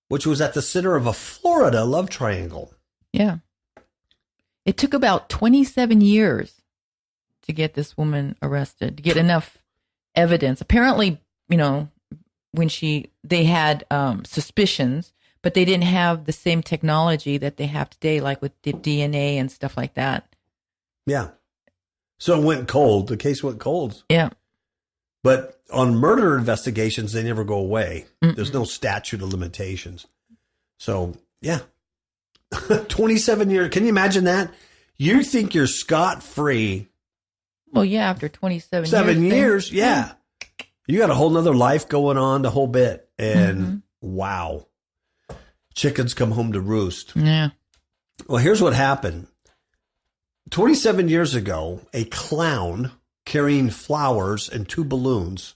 which was at the center of a Florida love triangle. Yeah. It took about 27 years to get this woman arrested, to get enough evidence. Apparently, you know, when they had suspicions, but they didn't have the same technology that they have today, like with the DNA and stuff like that. Yeah. So it went cold. The case went cold. Yeah. But on murder investigations, they never go away. Mm-mm. There's no statute of limitations. So, yeah. 27 years. Can you imagine that? You think you're scot-free. Well, yeah, after 27 7 years. years, yeah. You got a whole nother life going on, the whole bit. And wow. Chickens come home to roost. Yeah. Well, here's what happened. 27 years ago, a clown carrying flowers and 2 balloons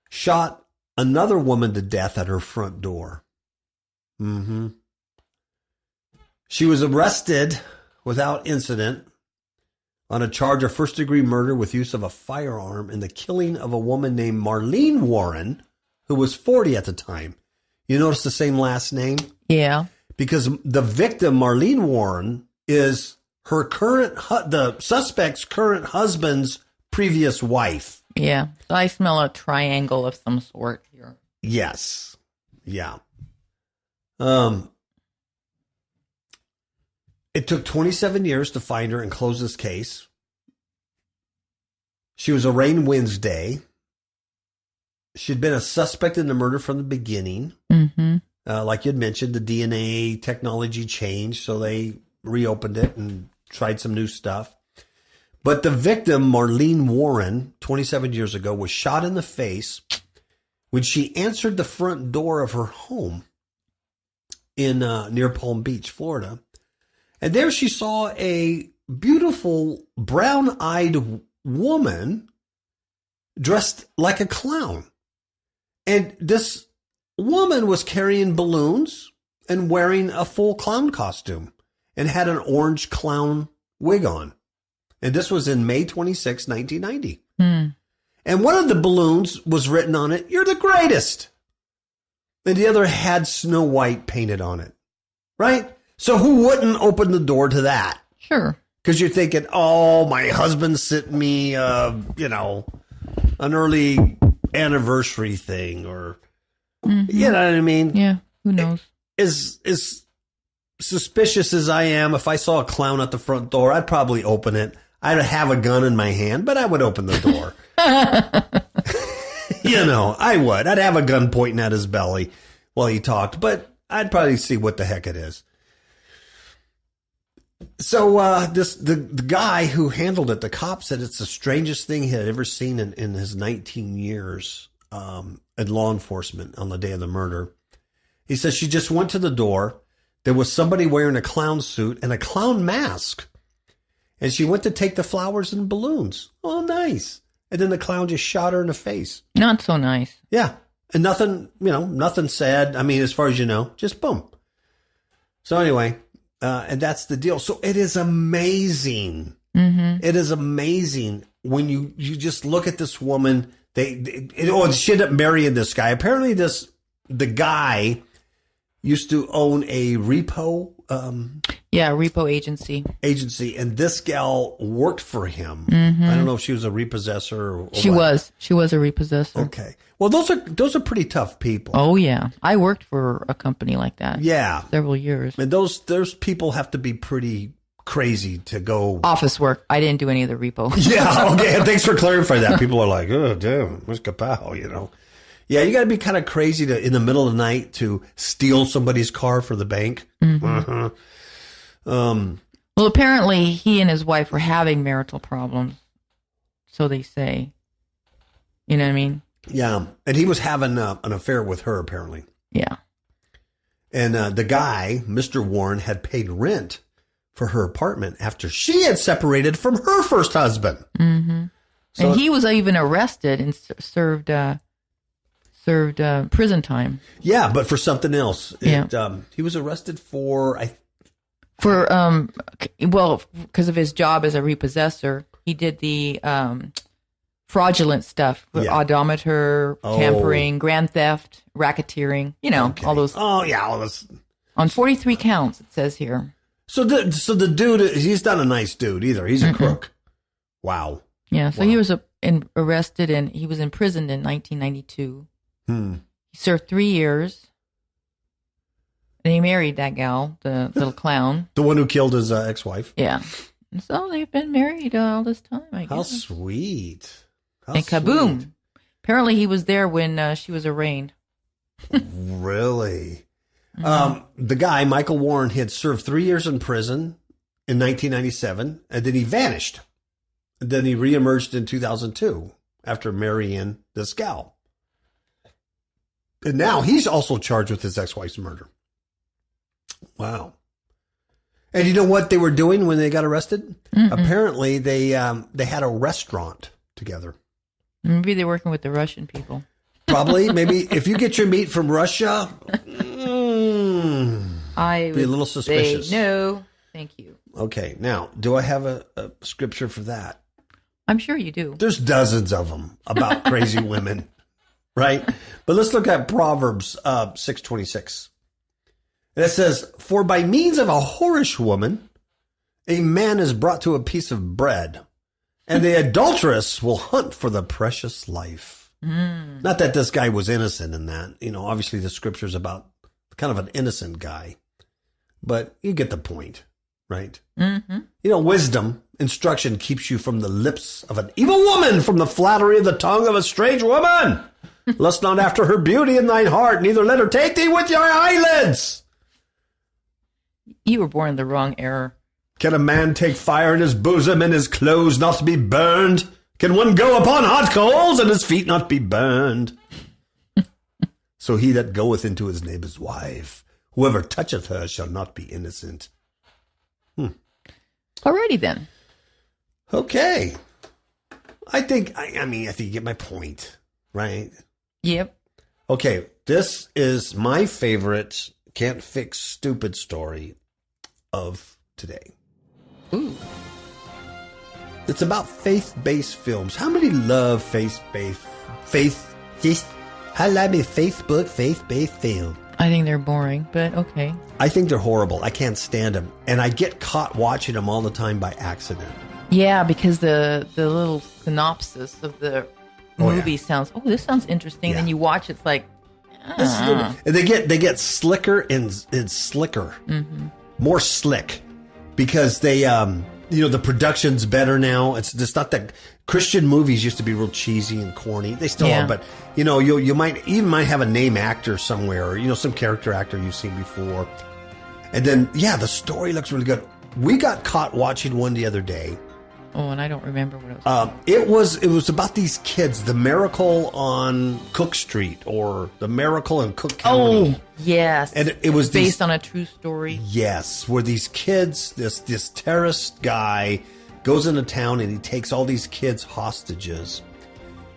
shot another woman to death at her front door. Mm-hmm. She was arrested without incident on a charge of first-degree murder with use of a firearm and the killing of a woman named Marlene Warren, who was 40 at the time. You notice the same last name? Yeah. Because the victim, Marlene Warren, is her the suspect's current husband's previous wife. Yeah. So I smell a triangle of some sort here. Yes. Yeah. It took 27 years to find her and close this case. She was arraigned Wednesday. She'd been a suspect in the murder from the beginning. Mm-hmm. Like you'd mentioned, the DNA technology changed, so they reopened it and tried some new stuff. But the victim, Marlene Warren, 27 years ago, was shot in the face when she answered the front door of her home in near Palm Beach, Florida. And there she saw a beautiful brown-eyed woman dressed like a clown. And this woman was carrying balloons and wearing a full clown costume and had an orange clown wig on. And this was in May 26, 1990. And one of the balloons was written on it, "You're the greatest." And the other had Snow White painted on it. Right? So who wouldn't open the door to that? Sure. Because you're thinking, oh, my husband sent me, an early anniversary thing, or, you know what I mean? Yeah. Who knows? As suspicious as I am, if I saw a clown at the front door, I'd probably open it. I'd have a gun in my hand, but I would open the door. I would. I'd have a gun pointing at his belly while he talked, but I'd probably see what the heck it is. So the guy who handled it, the cop, said it's the strangest thing he had ever seen in his 19 years in law enforcement on the day of the murder. He says she just went to the door, there was somebody wearing a clown suit and a clown mask. And she went to take the flowers and balloons. Oh, nice. And then the clown just shot her in the face. Not so nice. Yeah. And nothing, nothing sad. I mean, as far as you know, just boom. So anyway, and that's the deal. So it is amazing. Mm-hmm. It is amazing when you just look at this woman. She ended up marrying this guy. Apparently the guy used to own a repo. Repo agency. And this gal worked for him. Mm-hmm. I don't know if she was a repossessor or She was a repossessor. Okay. Well, those are pretty tough people. Oh yeah. I worked for a company like that. Yeah. Several years. And those people have to be pretty crazy to go. Office work. I didn't do any of the repo. Yeah. Okay. Thanks for clarifying that. People are like, oh, damn, where's kapow, Yeah, you got to be kind of crazy in the middle of the night to steal somebody's car for the bank. Mm-hmm. Uh-huh. Well, apparently he and his wife were having marital problems, so they say. You know what I mean? Yeah, and he was having an affair with her, apparently. Yeah. And the guy, Mr. Warren, had paid rent for her apartment after she had separated from her first husband. Mm-hmm. So, and he was even arrested and served prison time. Yeah, but for something else. Yeah. He was arrested for because of his job as a repossessor, he did the fraudulent stuff, odometer, tampering, grand theft, racketeering. All those. Oh yeah, all those. On 43 counts, it says here. So the dude, he's not a nice dude either. He's a crook. Wow. Yeah. So he was arrested and he was imprisoned in 1992. He served 3 years. And he married that gal, the little clown. The one who killed his ex-wife. Yeah. And so they've been married all this time, I guess. How sweet. And kaboom. Sweet. Apparently he was there when she was arraigned. Really? Mm-hmm. The guy, Michael Warren, had served 3 years in prison in 1997, and then he vanished. And then he reemerged in 2002 after marrying this gal. And now he's also charged with his ex-wife's murder. Wow. And you know what they were doing when they got arrested? Mm-mm. Apparently they had a restaurant together. Maybe they're working with the Russian people. Probably. Maybe if you get your meat from Russia, I would be a little suspicious. Say no, thank you. Okay. Now, do I have a scripture for that? I'm sure you do. There's dozens of them about crazy women, right? But let's look at Proverbs 6:26. And it says, "For by means of a whorish woman, a man is brought to a piece of bread, and the adulteress will hunt for the precious life." Not that this guy was innocent in that. Obviously the scripture's about kind of an innocent guy. But you get the point, right? Mm-hmm. Wisdom, instruction keeps you from the lips of an evil woman, from the flattery of the tongue of a strange woman. Lust not after her beauty in thine heart, neither let her take thee with your eyelids. You were born in the wrong era. Can a man take fire in his bosom and his clothes not be burned? Can one go upon hot coals and his feet not be burned? So he that goeth into his neighbor's wife, whoever toucheth her shall not be innocent. Alrighty then. Okay. I think you get my point, right? Yep. Okay, this is my favorite can't fix stupid story of today. Ooh. It's about faith-based films. How many love faith-based film? I think they're boring, but okay. I think they're horrible. I can't stand them. And I get caught watching them all the time by accident. Yeah, because the little synopsis of the movie sounds, this sounds interesting. Yeah. Then you watch, it's like, and they get slicker and slicker. Mm-hmm. More slick. Because they, the production's better now. It's just not that Christian movies used to be real cheesy and corny. They still are, but you might have a name actor somewhere, or some character actor you've seen before. And then the story looks really good. We got caught watching one the other day, Oh, and I don't remember what it was. It was about these kids, the miracle on Cook Street or the miracle in Cook County. Oh, yes. And it was based on a true story. Yes, where these kids, this terrorist guy goes into town and he takes all these kids hostages.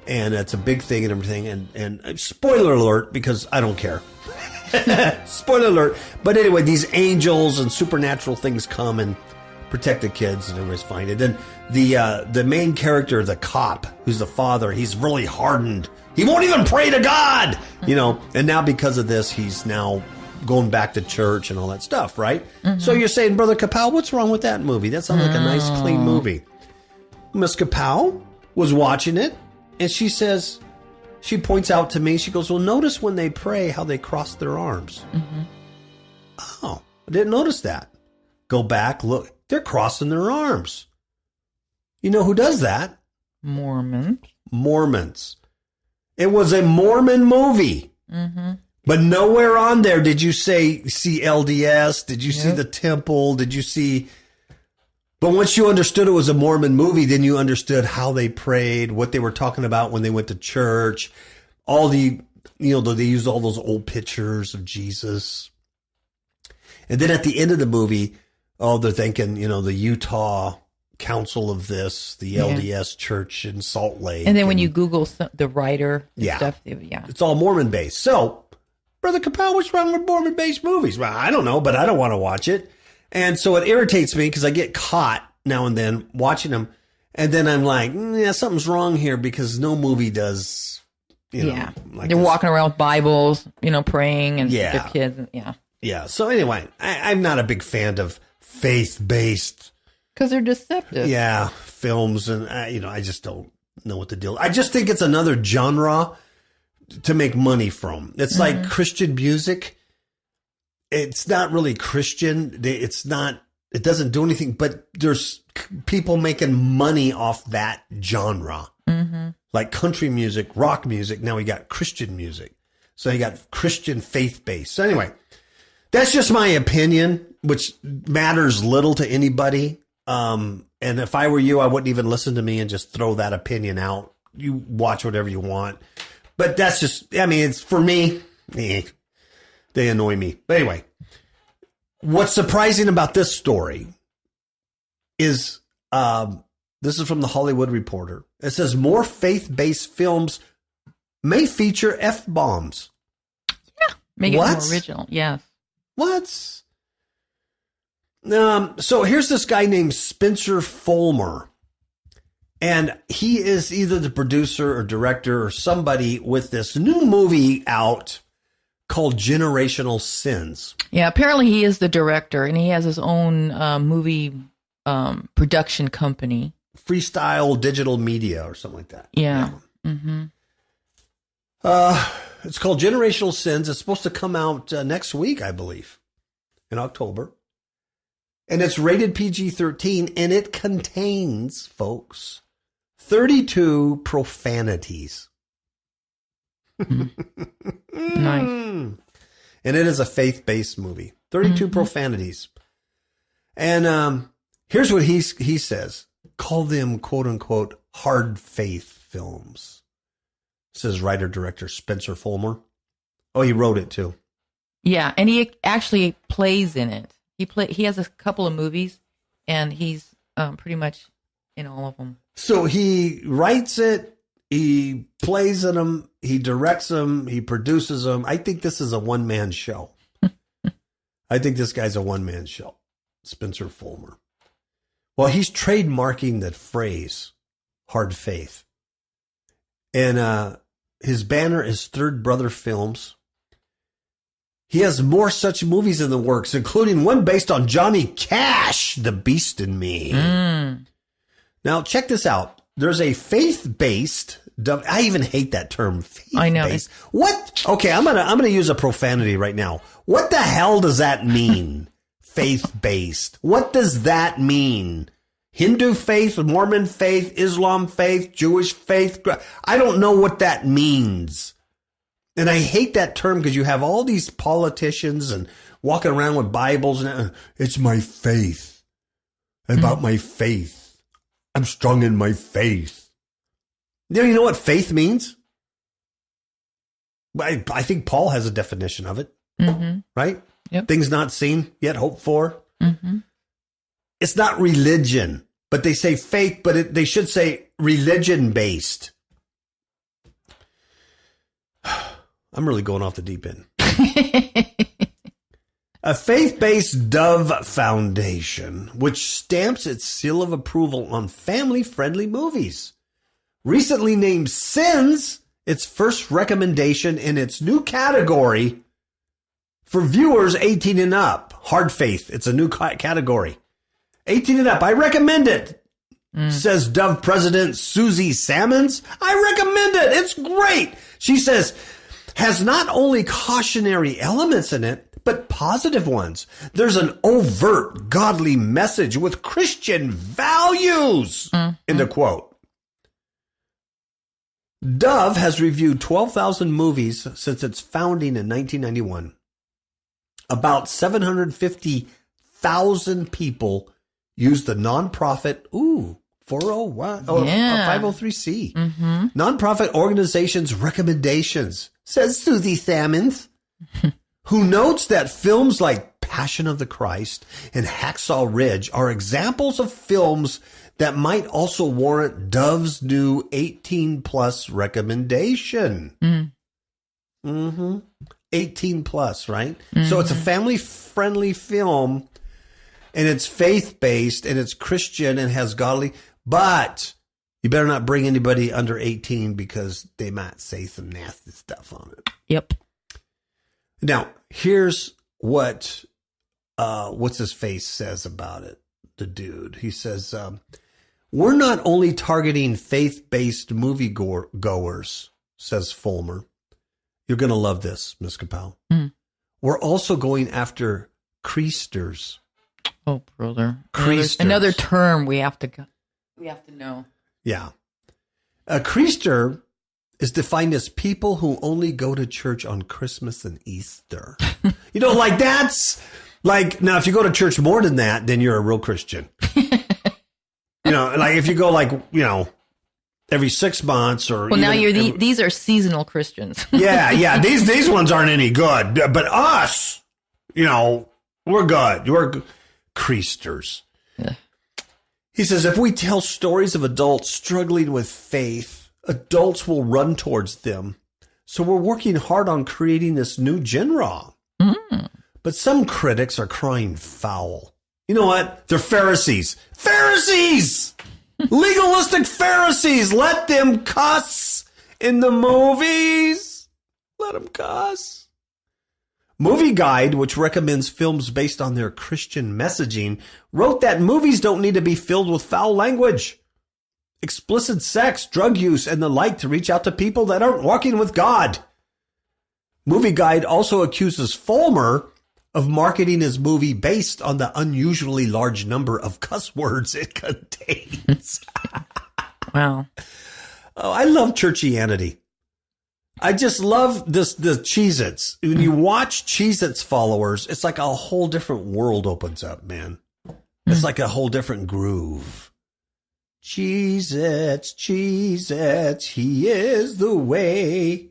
And it's a big thing and everything. And spoiler alert, because I don't care. Spoiler alert. But anyway, these angels and supernatural things come and protect the kids, and everybody's fine. And then the main character, the cop, who's the father, he's really hardened. He won't even pray to God, And now because of this, he's now going back to church and all that stuff, right? Mm-hmm. So you're saying, Brother Kapow, what's wrong with that movie? That sounds like a nice, clean movie. Miss Kapow was watching it, and she says, she points out to me, she goes, well, notice when they pray how they cross their arms. Mm-hmm. Oh, I didn't notice that. Go back, look. They're crossing their arms. You know who does that? Mormons. It was a Mormon movie. Mm-hmm. But nowhere on there did you see LDS. Did you see the temple? Did you see... But once you understood it was a Mormon movie, then you understood how they prayed, what they were talking about when they went to church. All the, they used all those old pictures of Jesus. And then at the end of the movie... Oh, they're thinking, the Utah Council of this, the LDS Church in Salt Lake. And then when you Google the writer stuff, it's all Mormon-based. So, Brother Kapow, what's wrong with Mormon-based movies? Well, I don't know, but I don't want to watch it. And so it irritates me because I get caught now and then watching them. And then I'm like, something's wrong here because no movie does, like they're this. walking around with Bibles, praying and their kids. Yeah. So anyway, I'm not a big fan of faith-based, because they're deceptive. Yeah, films, and I just don't know what the deal. I just think it's another genre to make money from. It's like Christian music. It's not really Christian. It's not. It doesn't do anything. But there's people making money off that genre, like country music, rock music. Now we got Christian music, so you got Christian faith-based. So anyway. That's just my opinion, which matters little to anybody. And if I were you, I wouldn't even listen to me and just throw that opinion out. You watch whatever you want. But that's just, it's for me. They annoy me. But anyway, what's surprising about this story is, this is from the Hollywood Reporter. It says more faith-based films may feature F-bombs. Yeah. Make it more original. Yes. What? So here's this guy named Spencer Fulmer, and he is either the producer or director or somebody with this new movie out called Generational Sins. Yeah, apparently he is the director, and he has his own movie production company. Freestyle Digital Media or something like that. Yeah. Mm-hmm. It's called Generational Sins. It's supposed to come out next week, I believe, in October. And it's rated PG-13, and it contains, folks, 32 profanities. Nice. And it is a faith-based movie. 32 profanities. And here's what he says. Call them, quote-unquote, hard faith films. Says writer-director Spencer Fulmer. Oh, he wrote it too. Yeah, and he actually plays in it. He has a couple of movies, and he's pretty much in all of them. So he writes it, he plays in them, he directs them, he produces them. I think this is a one-man show. I think this guy's a one-man show, Spencer Fulmer. Well, he's trademarking the phrase hard faith. And his banner is Third Brother Films. He has more such movies in the works, including one based on Johnny Cash, The Beast in Me. Now, check this out. There's a faith-based, I even hate that term, faith-based. I know. What? Okay, I'm gonna use a profanity right now. What the hell does that mean? Faith-based. What does that mean? Hindu faith, Mormon faith, Islam faith, Jewish faith. I don't know what that means. And I hate that term because you have all these politicians and walking around with Bibles and it's my faith. About my faith. I'm strong in my faith. You know what faith means? I think Paul has a definition of it, right? Yep. Things not seen, yet hoped for. Mm-hmm. It's not religion, but they say faith, but they should say religion-based. I'm really going off the deep end. A faith-based Dove Foundation, which stamps its seal of approval on family-friendly movies, recently named Sins its first recommendation in its new category for viewers 18 and up. Hard faith. It's a new category. 18 and up. I recommend it, says Dove President Susie Salmons. I recommend it. It's great. She says, has not only cautionary elements in it, but positive ones. There's an overt godly message with Christian values, in the quote. Dove has reviewed 12,000 movies since its founding in 1991. About 750,000 people use the nonprofit, 401, 503C, nonprofit organization's recommendations, says Susie Salmons, who notes that films like Passion of the Christ and Hacksaw Ridge are examples of films that might also warrant Dove's new 18-plus recommendation. 18 plus, right? So it's a family-friendly film, and it's faith-based, and it's Christian, and has godly, but you better not bring anybody under 18 because they might say some nasty stuff on it. Yep. Now, here's what, what's his face says about it, the dude. He says, we're not only targeting faith-based movie goers, says Fulmer. You're going to love this, Ms. Kapow. We're also going after creasters. Oh, brother. Creasters. Another term we have to know. Yeah. A creaster is defined as people who only go to church on Christmas and Easter. You know, like that's like, now if you go to church more than that, then you're a real Christian. You know, like if you go like, you know, every 6 months or. Well, now these are seasonal Christians. Yeah. These ones aren't any good, but us, you know, we're good. We're creasters. Yeah. He says, if we tell stories of adults struggling with faith, adults will run towards them. So we're working hard on creating this new genre. But some critics are crying foul. You know what? They're Pharisees. Pharisees! Legalistic Pharisees. Let them cuss in the movies. Let them cuss. Movie Guide, which recommends films based on their Christian messaging, wrote that movies don't need to be filled with foul language, explicit sex, drug use, and the like to reach out to people that aren't walking with God. Movie Guide also accuses Fulmer of marketing his movie based on the unusually large number of cuss words it contains. Wow. Oh, I love churchianity. I just love the Cheez-Its. When you watch Cheez-Its followers, it's like a whole different world opens up, man. It's like a whole different groove. Cheez-Its, Cheez-Its, he is the way.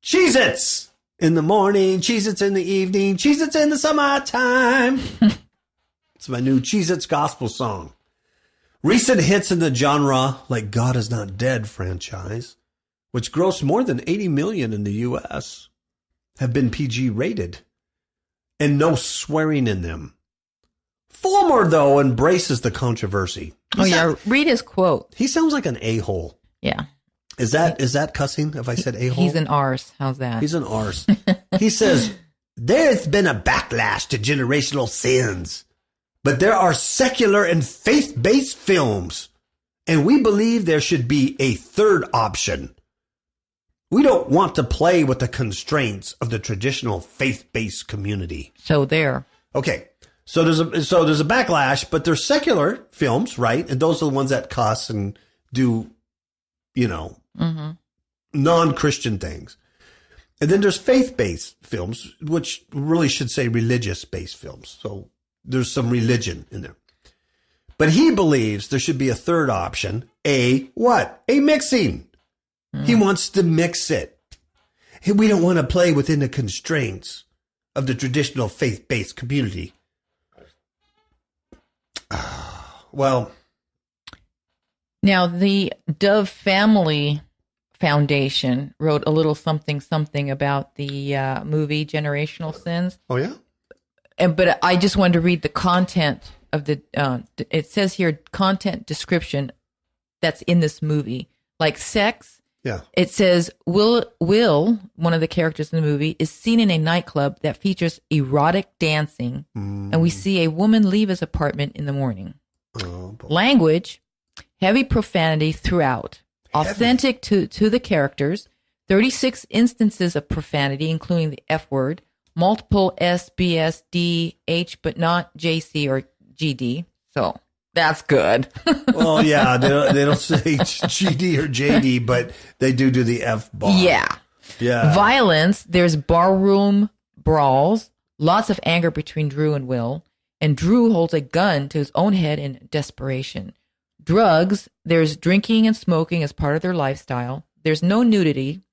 Cheez-Its in the morning, Cheez-Its in the evening, Cheez-Its in the summertime. It's my new Cheez-Its gospel song. Recent hits in the genre, like God Is Not Dead franchise, which grossed more than $80 million in the U.S., have been PG rated, and no swearing in them. Fulmer, though, embraces the controversy. Read his quote. He sounds like an a-hole. Yeah. Is that cussing if I said a-hole? He's an arse. How's that? He's an arse. He says, there's been a backlash to generational sins, but there are secular and faith-based films, and we believe there should be a third option. We don't want to play with the constraints of the traditional faith-based community. So there. Okay. So there's a backlash, but there's secular films, right? And those are the ones that cuss and do, you know, non-Christian things. And then there's faith-based films, which really should say religious-based films. So there's some religion in there. But he believes there should be a third option. A what? A mixing. He wants to mix it. We don't want to play within the constraints of the traditional faith-based community. Well, now the Dove Family Foundation wrote a little something about the movie Generational Sins. oh yeah? But I just wanted to read the content of the. It says here content description that's in this movie, like sex. Yeah. It says Will, one of the characters in the movie, is seen in a nightclub that features erotic dancing, and we see a woman leave his apartment in the morning. Oh, boy. Language, heavy profanity throughout, authentic to the characters. 36 instances of profanity, including the F word, multiple S, B, S, D, H, but not JC or GD. So that's good. Well, yeah, they don't say GD or JD, but they do the F bar. Yeah. Yeah. Violence, there's barroom brawls, lots of anger between Drew and Will, and Drew holds a gun to his own head in desperation. Drugs, there's drinking and smoking as part of their lifestyle. There's no nudity.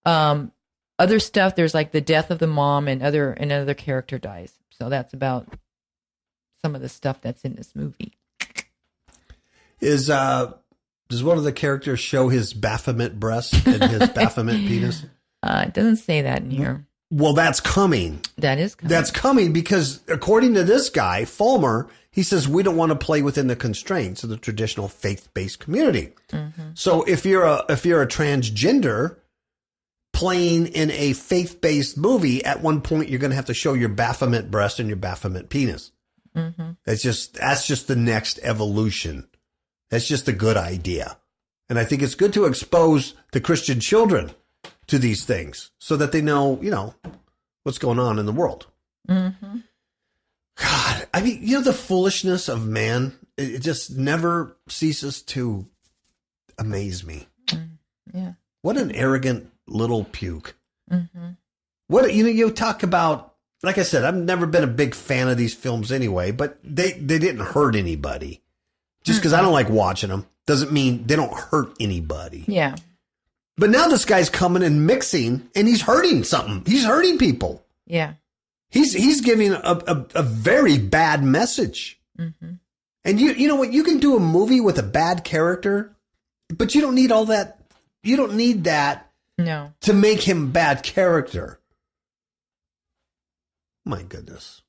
Other stuff, there's like the death of the mom and another character dies. So that's about some of the stuff that's in this movie. Does one of the characters show his Baphomet breast and his Baphomet penis? It doesn't say that in here. Well, that's coming. That is coming. That's coming because according to this guy, Fulmer, he says we don't want to play within the constraints of the traditional faith-based community. Mm-hmm. So if you're a transgender playing in a faith-based movie, at one point you're going to have to show your Baphomet breast and your Baphomet penis. Mm-hmm. That's just the next evolution. That's just a good idea. And I think it's good to expose the Christian children to these things so that they know, what's going on in the world. Mm-hmm. God, I mean, the foolishness of man, it just never ceases to amaze me. Yeah. What an arrogant little puke. Mm-hmm. What, you talk about, like I said, I've never been a big fan of these films anyway, but they didn't hurt anybody. Just because I don't like watching them doesn't mean they don't hurt anybody. Yeah. But now this guy's coming and mixing, and he's hurting something. He's hurting people. Yeah. He's giving a very bad message. Mm-hmm. And you know what? You can do a movie with a bad character, but you don't need all that. You don't need that to make him bad character. My goodness.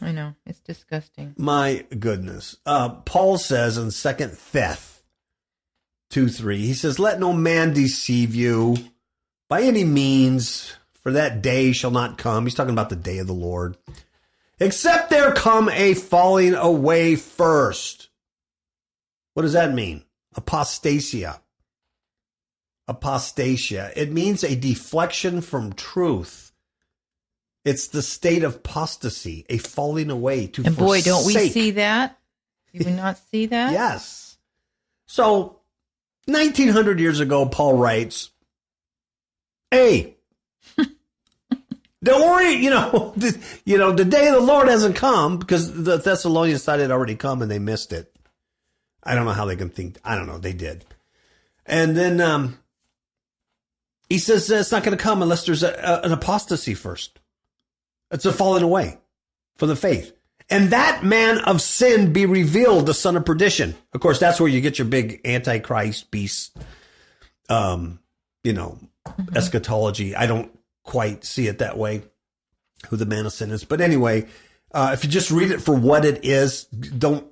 I know. It's disgusting. My goodness. Paul says in 2 Thess 2:3, he says, let no man deceive you by any means, for that day shall not come. He's talking about the day of the Lord. Except there come a falling away first. What does that mean? Apostasia. Apostasia. It means a deflection from truth. It's the state of apostasy, a falling away to And boy, forsake. don't we see that? Do we not see that? Yes. So, 1900 years ago, Paul writes, hey, don't worry, the day of the Lord hasn't come because the Thessalonians thought it had already come and they missed it. I don't know how they can think. I don't know. They did. And then he says it's not going to come unless there's an apostasy first. It's a falling away for the faith. And that man of sin be revealed, the son of perdition. Of course, that's where you get your big antichrist beast, eschatology. I don't quite see it that way, who the man of sin is. But anyway, if you just read it for what it is, don't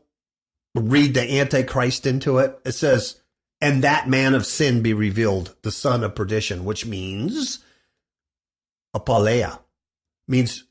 read the antichrist into it. It says, and that man of sin be revealed, the son of perdition, which means apaleia, means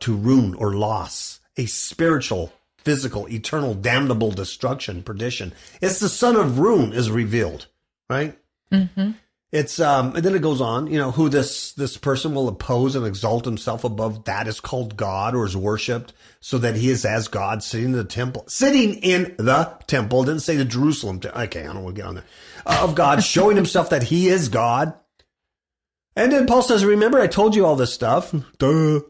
to ruin or loss, a spiritual, physical, eternal, damnable destruction, perdition. It's the son of ruin is revealed, right? Mm-hmm. It's and then it goes on, who this person will oppose and exalt himself above that is called God or is worshipped, so that he is as God sitting in the temple. Sitting in the temple, didn't say the Jerusalem. Okay, I don't want to get on there. Of God, showing himself that he is God. And then Paul says, remember, I told you all this stuff. Duh.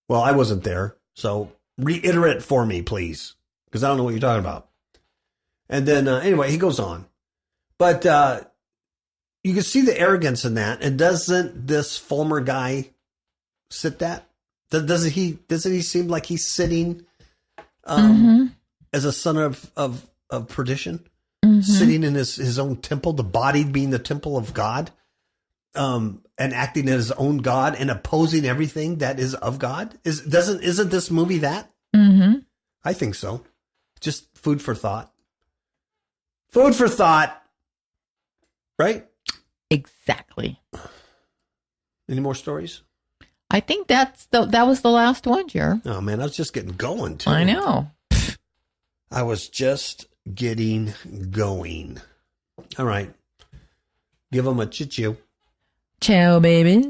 Well, I wasn't there, so reiterate for me, please, because I don't know what you're talking about. And then, anyway, he goes on. But you can see the arrogance in that. And doesn't this Fulmer guy sit that? Doesn't he seem like he's sitting as a son of perdition? Sitting in his own temple, the body being the temple of God, and acting as his own God and opposing everything that is of God. Isn't this movie that? Mm-hmm. I think so. Just food for thought. Food for thought. Right? Exactly. Any more stories? I think that was the last one, Jer. Oh man, I was just getting going too. I know. I was just getting going. All right. Give them a choo-choo. Ciao, babies.